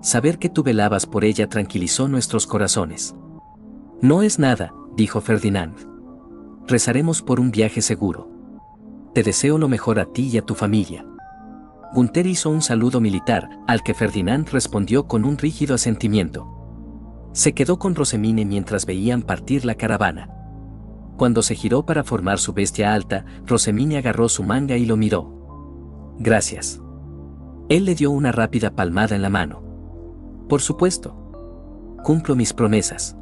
Saber que tú velabas por ella tranquilizó nuestros corazones. No es nada, dijo Ferdinand. Rezaremos por un viaje seguro. Te deseo lo mejor a ti y a tu familia. Gunther hizo un saludo militar, al que Ferdinand respondió con un rígido asentimiento. Se quedó con Rosemine mientras veían partir la caravana. Cuando se giró para formar su bestia alta, Rosemine agarró su manga y lo miró. Gracias. Él le dio una rápida palmada en la mano. Por supuesto. Cumplo mis promesas.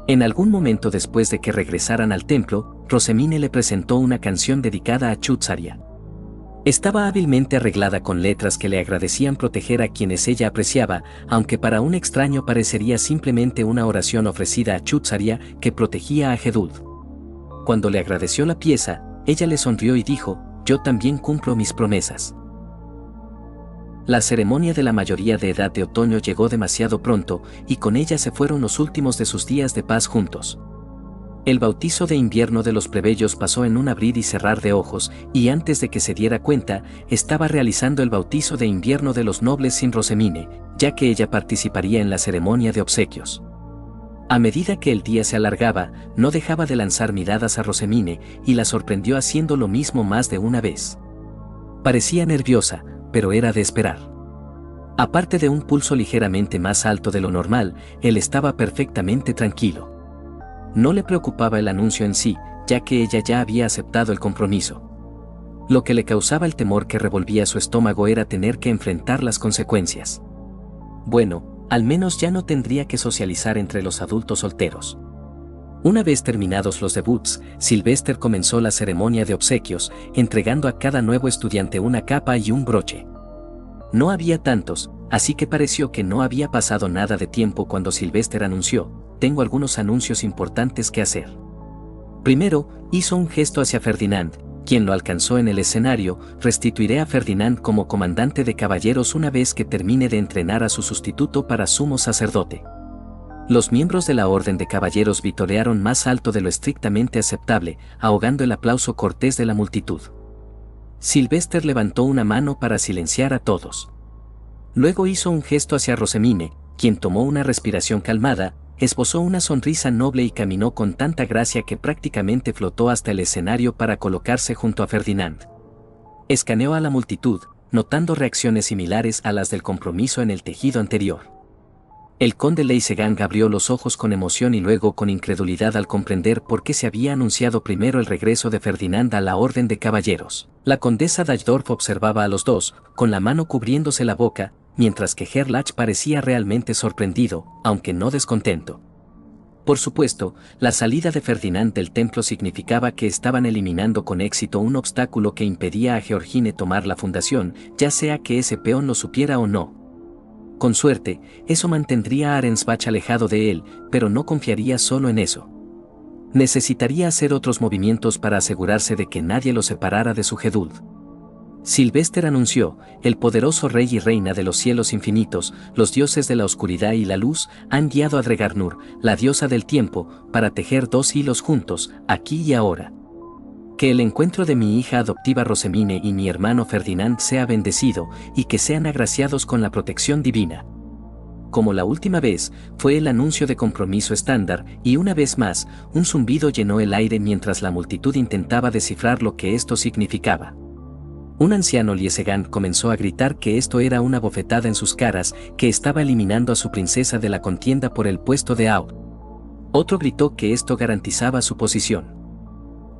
En algún momento después de que regresaran al templo, Rosemine le presentó una canción dedicada a Chutzaria. Estaba hábilmente arreglada con letras que le agradecían proteger a quienes ella apreciaba, aunque para un extraño parecería simplemente una oración ofrecida a Chutzaria que protegía a Gedud. Cuando le agradeció la pieza, ella le sonrió y dijo, yo también cumplo mis promesas. La ceremonia de la mayoría de edad de otoño llegó demasiado pronto, y con ella se fueron los últimos de sus días de paz juntos. El bautizo de invierno de los plebeyos pasó en un abrir y cerrar de ojos, y antes de que se diera cuenta, estaba realizando el bautizo de invierno de los nobles sin Rosemine, ya que ella participaría en la ceremonia de obsequios. A medida que el día se alargaba, no dejaba de lanzar miradas a Rosemine, y la sorprendió haciendo lo mismo más de una vez. Parecía nerviosa, pero era de esperar. Aparte de un pulso ligeramente más alto de lo normal, él estaba perfectamente tranquilo. No le preocupaba el anuncio en sí, ya que ella ya había aceptado el compromiso. Lo que le causaba el temor que revolvía su estómago era tener que enfrentar las consecuencias. Bueno, al menos ya no tendría que socializar entre los adultos solteros. Una vez terminados los debuts, Sylvester comenzó la ceremonia de obsequios, entregando a cada nuevo estudiante una capa y un broche. No había tantos, así que pareció que no había pasado nada de tiempo cuando Sylvester anunció, tengo algunos anuncios importantes que hacer. Primero, hizo un gesto hacia Ferdinand, quien lo alcanzó en el escenario, restituiré a Ferdinand como comandante de caballeros una vez que termine de entrenar a su sustituto para sumo sacerdote. Los miembros de la Orden de Caballeros vitorearon más alto de lo estrictamente aceptable, ahogando el aplauso cortés de la multitud. Sylvester levantó una mano para silenciar a todos. Luego hizo un gesto hacia Rosemine, quien tomó una respiración calmada, esbozó una sonrisa noble y caminó con tanta gracia que prácticamente flotó hasta el escenario para colocarse junto a Ferdinand. Escaneó a la multitud, notando reacciones similares a las del compromiso en el tejido anterior. El conde Leisegang abrió los ojos con emoción y luego con incredulidad al comprender por qué se había anunciado primero el regreso de Ferdinand a la Orden de Caballeros. La condesa Dagdorf observaba a los dos, con la mano cubriéndose la boca, mientras que Gerlach parecía realmente sorprendido, aunque no descontento. Por supuesto, la salida de Ferdinand del templo significaba que estaban eliminando con éxito un obstáculo que impedía a Georgine tomar la fundación, ya sea que ese peón lo supiera o no. Con suerte, eso mantendría a Arensbach alejado de él, pero no confiaría solo en eso. Necesitaría hacer otros movimientos para asegurarse de que nadie lo separara de su Gedud. Sylvester anunció, el poderoso rey y reina de los cielos infinitos, los dioses de la oscuridad y la luz, han guiado a Dregarnur, la diosa del tiempo, para tejer dos hilos juntos, aquí y ahora. Que el encuentro de mi hija adoptiva Rosemine y mi hermano Ferdinand sea bendecido, y que sean agraciados con la protección divina. Como la última vez, fue el anuncio de compromiso estándar, y una vez más, un zumbido llenó el aire mientras la multitud intentaba descifrar lo que esto significaba. Un anciano Liesegan comenzó a gritar que esto era una bofetada en sus caras, que estaba eliminando a su princesa de la contienda por el puesto de Aud. Otro gritó que esto garantizaba su posición.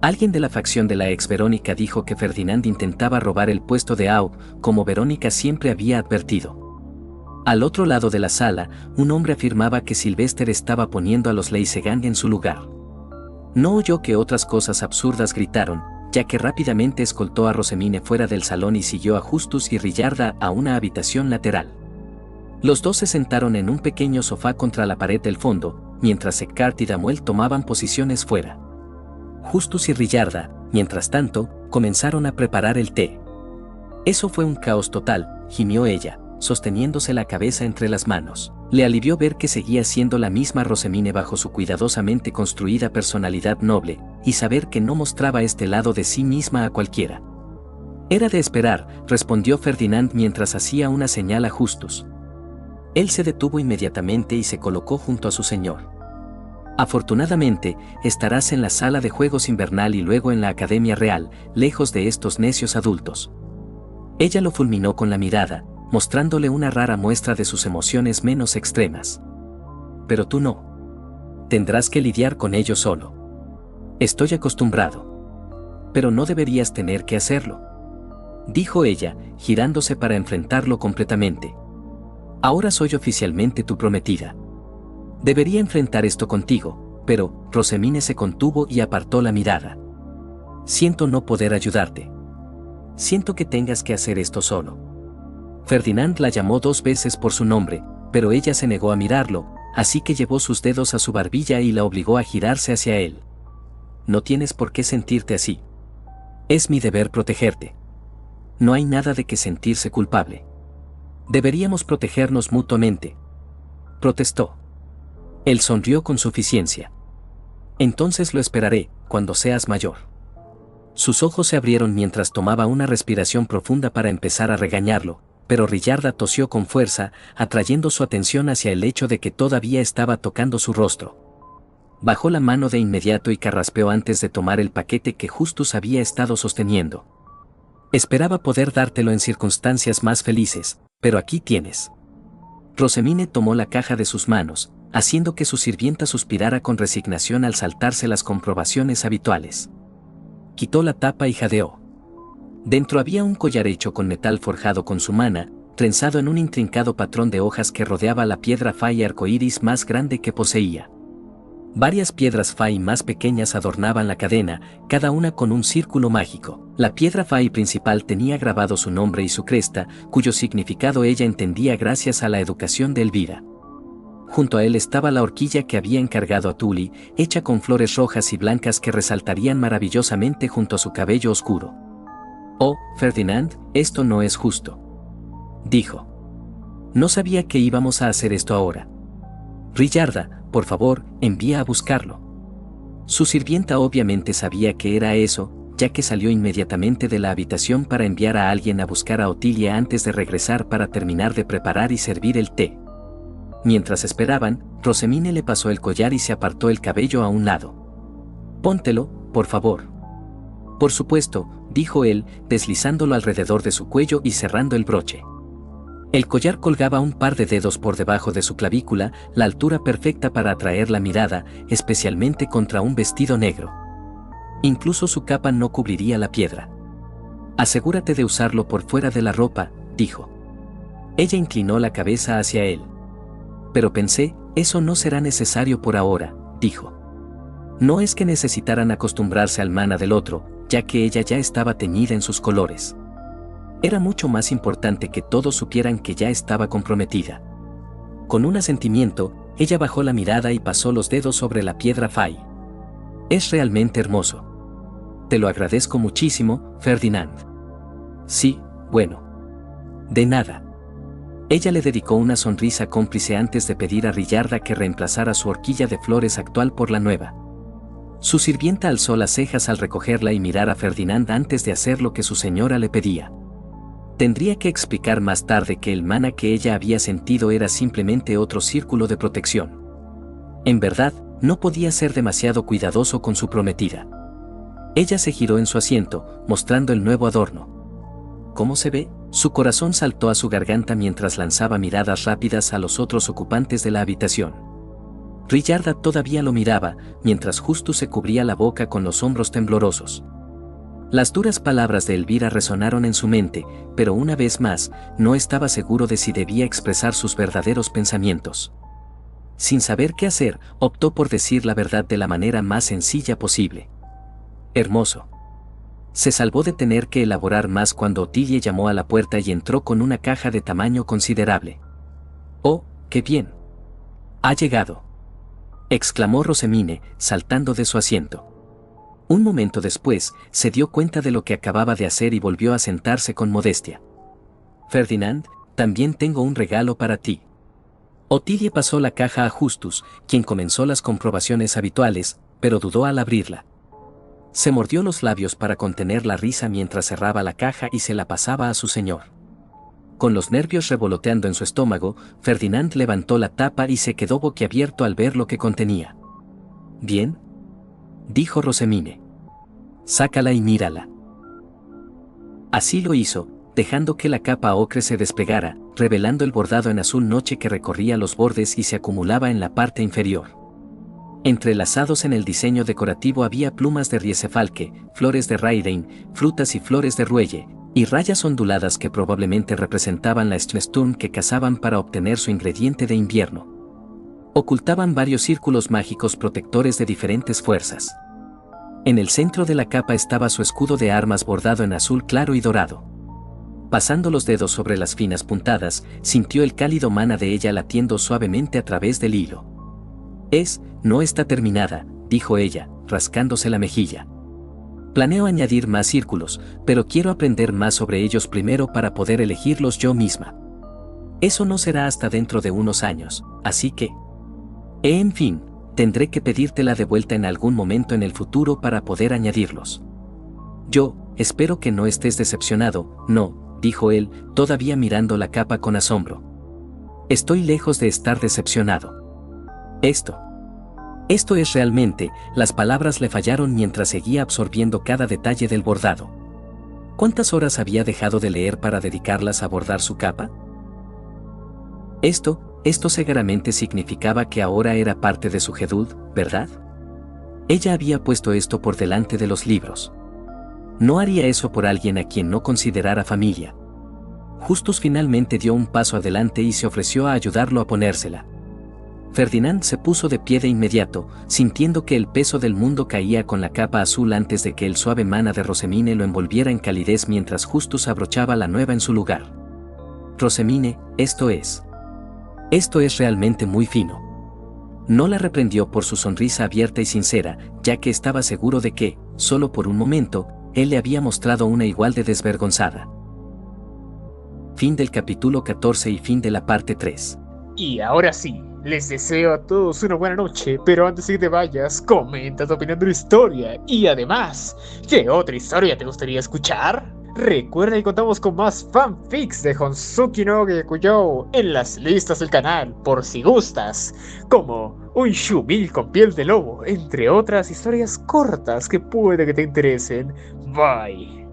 Alguien de la facción de la ex Verónica dijo que Ferdinand intentaba robar el puesto de Aud, como Verónica siempre había advertido. Al otro lado de la sala, un hombre afirmaba que Sylvester estaba poniendo a los Liesegan en su lugar. No oyó que otras cosas absurdas gritaron, ya que rápidamente escoltó a Rosemine fuera del salón y siguió a Justus y Rillarda a una habitación lateral. Los dos se sentaron en un pequeño sofá contra la pared del fondo, mientras Eckhart y Damuel tomaban posiciones fuera. Justus y Rillarda, mientras tanto, comenzaron a preparar el té. Eso fue un caos total, gimió ella, sosteniéndose la cabeza entre las manos. Le alivió ver que seguía siendo la misma Rosemine bajo su cuidadosamente construida personalidad noble, y saber que no mostraba este lado de sí misma a cualquiera. Era de esperar, respondió Ferdinand mientras hacía una señal a Justus. Él se detuvo inmediatamente y se colocó junto a su señor. Afortunadamente, estarás en la sala de juegos invernal y luego en la Academia Real, lejos de estos necios adultos. Ella lo fulminó con la mirada, mostrándole una rara muestra de sus emociones menos extremas. Pero tú no. Tendrás que lidiar con ello solo. Estoy acostumbrado. Pero no deberías tener que hacerlo, dijo ella, girándose para enfrentarlo completamente. Ahora soy oficialmente tu prometida. Debería enfrentar esto contigo, pero Rosemine se contuvo y apartó la mirada. Siento no poder ayudarte. Siento que tengas que hacer esto solo. Ferdinand la llamó 2 veces por su nombre, pero ella se negó a mirarlo, así que llevó sus dedos a su barbilla y la obligó a girarse hacia él. No tienes por qué sentirte así. Es mi deber protegerte. No hay nada de que sentirse culpable. Deberíamos protegernos mutuamente, protestó. Él sonrió con suficiencia. Entonces lo esperaré, cuando seas mayor. Sus ojos se abrieron mientras tomaba una respiración profunda para empezar a regañarlo, pero Rillarda tosió con fuerza, atrayendo su atención hacia el hecho de que todavía estaba tocando su rostro. Bajó la mano de inmediato y carraspeó antes de tomar el paquete que Justus había estado sosteniendo. Esperaba poder dártelo en circunstancias más felices, pero aquí tienes. Rosemine tomó la caja de sus manos, haciendo que su sirvienta suspirara con resignación al saltarse las comprobaciones habituales. Quitó la tapa y jadeó. Dentro había un collar hecho con metal forjado con su mana, trenzado en un intrincado patrón de hojas que rodeaba la piedra fai arcoíris más grande que poseía. Varias piedras fai más pequeñas adornaban la cadena, cada una con un círculo mágico. La piedra fai principal tenía grabado su nombre y su cresta, cuyo significado ella entendía gracias a la educación de Elvira. Junto a él estaba la horquilla que había encargado a Tully, hecha con flores rojas y blancas que resaltarían maravillosamente junto a su cabello oscuro. «Oh, Ferdinand, esto no es justo», dijo. «No sabía que íbamos a hacer esto ahora. Rillarda, por favor, envía a buscarlo». Su sirvienta obviamente sabía que era eso, ya que salió inmediatamente de la habitación para enviar a alguien a buscar a Otilia antes de regresar para terminar de preparar y servir el té. Mientras esperaban, Rosemine le pasó el collar y se apartó el cabello a un lado. «Póntelo, por favor». «Por supuesto», dijo él, deslizándolo alrededor de su cuello y cerrando el broche. El collar colgaba un par de dedos por debajo de su clavícula, la altura perfecta para atraer la mirada, especialmente contra un vestido negro. Incluso su capa no cubriría la piedra. «Asegúrate de usarlo por fuera de la ropa», dijo. Ella inclinó la cabeza hacia él. «Pero pensé, eso no será necesario por ahora», dijo. No es que necesitaran acostumbrarse al mana del otro, ya que ella ya estaba teñida en sus colores. Era mucho más importante que todos supieran que ya estaba comprometida. Con un asentimiento, ella bajó la mirada y pasó los dedos sobre la piedra fai. «Es realmente hermoso. Te lo agradezco muchísimo, Ferdinand». «Sí, bueno. De nada». Ella le dedicó una sonrisa cómplice antes de pedir a Rillarda que reemplazara su horquilla de flores actual por la nueva. Su sirvienta alzó las cejas al recogerla y mirar a Ferdinand antes de hacer lo que su señora le pedía. Tendría que explicar más tarde que el mana que ella había sentido era simplemente otro círculo de protección. En verdad, no podía ser demasiado cuidadoso con su prometida. Ella se giró en su asiento, mostrando el nuevo adorno. ¿Cómo se ve? Su corazón saltó a su garganta mientras lanzaba miradas rápidas a los otros ocupantes de la habitación. Riyarda todavía lo miraba, mientras Justus se cubría la boca con los hombros temblorosos. Las duras palabras de Elvira resonaron en su mente, pero una vez más, no estaba seguro de si debía expresar sus verdaderos pensamientos. Sin saber qué hacer, optó por decir la verdad de la manera más sencilla posible. Hermoso. Se salvó de tener que elaborar más cuando Ottilie llamó a la puerta y entró con una caja de tamaño considerable. «Oh, qué bien. Ha llegado», exclamó Rosemine, saltando de su asiento. Un momento después, se dio cuenta de lo que acababa de hacer y volvió a sentarse con modestia. «Ferdinand, también tengo un regalo para ti». Ottilie pasó la caja a Justus, quien comenzó las comprobaciones habituales, pero dudó al abrirla. Se mordió los labios para contener la risa mientras cerraba la caja y se la pasaba a su señor. Con los nervios revoloteando en su estómago, Ferdinand levantó la tapa y se quedó boquiabierto al ver lo que contenía. «¿Bien?», dijo Rosemine. «Sácala y mírala». Así lo hizo, dejando que la capa ocre se despegara, revelando el bordado en azul noche que recorría los bordes y se acumulaba en la parte inferior. Entrelazados en el diseño decorativo había plumas de riesefalque, flores de Raidein, frutas y flores de ruelle, y rayas onduladas que probablemente representaban la Sturm que cazaban para obtener su ingrediente de invierno. Ocultaban varios círculos mágicos protectores de diferentes fuerzas. En el centro de la capa estaba su escudo de armas bordado en azul claro y dorado. Pasando los dedos sobre las finas puntadas, sintió el cálido mana de ella latiendo suavemente a través del hilo. «No está terminada», dijo ella, rascándose la mejilla. «Planeo añadir más círculos, pero quiero aprender más sobre ellos primero para poder elegirlos yo misma. Eso no será hasta dentro de unos años, así que... en fin, tendré que pedírtela de vuelta en algún momento en el futuro para poder añadirlos». «Yo, espero que no estés decepcionado», «No», dijo él, todavía mirando la capa con asombro. «Estoy lejos de estar decepcionado. Esto es realmente», las palabras le fallaron mientras seguía absorbiendo cada detalle del bordado. ¿Cuántas horas había dejado de leer para dedicarlas a bordar su capa? Esto seguramente significaba que ahora era parte de su Geduld, ¿verdad? Ella había puesto esto por delante de los libros. No haría eso por alguien a quien no considerara familia. Justus finalmente dio un paso adelante y se ofreció a ayudarlo a ponérsela. Ferdinand se puso de pie de inmediato, sintiendo que el peso del mundo caía con la capa azul antes de que el suave mana de Rosemine lo envolviera en calidez mientras Justus abrochaba la nueva en su lugar. «Rosemine, esto es realmente muy fino». No la reprendió por su sonrisa abierta y sincera, ya que estaba seguro de que, solo por un momento, él le había mostrado una igual de desvergonzada. Fin del capítulo 14 y fin de la parte 3. Y ahora sí, les deseo a todos una buena noche, pero antes de que te vayas, comenta tu opinión de la historia. Y además, ¿qué otra historia te gustaría escuchar? Recuerda que contamos con más fanfics de Honsuki no Gyokujou en las listas del canal, por si gustas, como un Shumil con piel de lobo, entre otras historias cortas que puede que te interesen. Bye.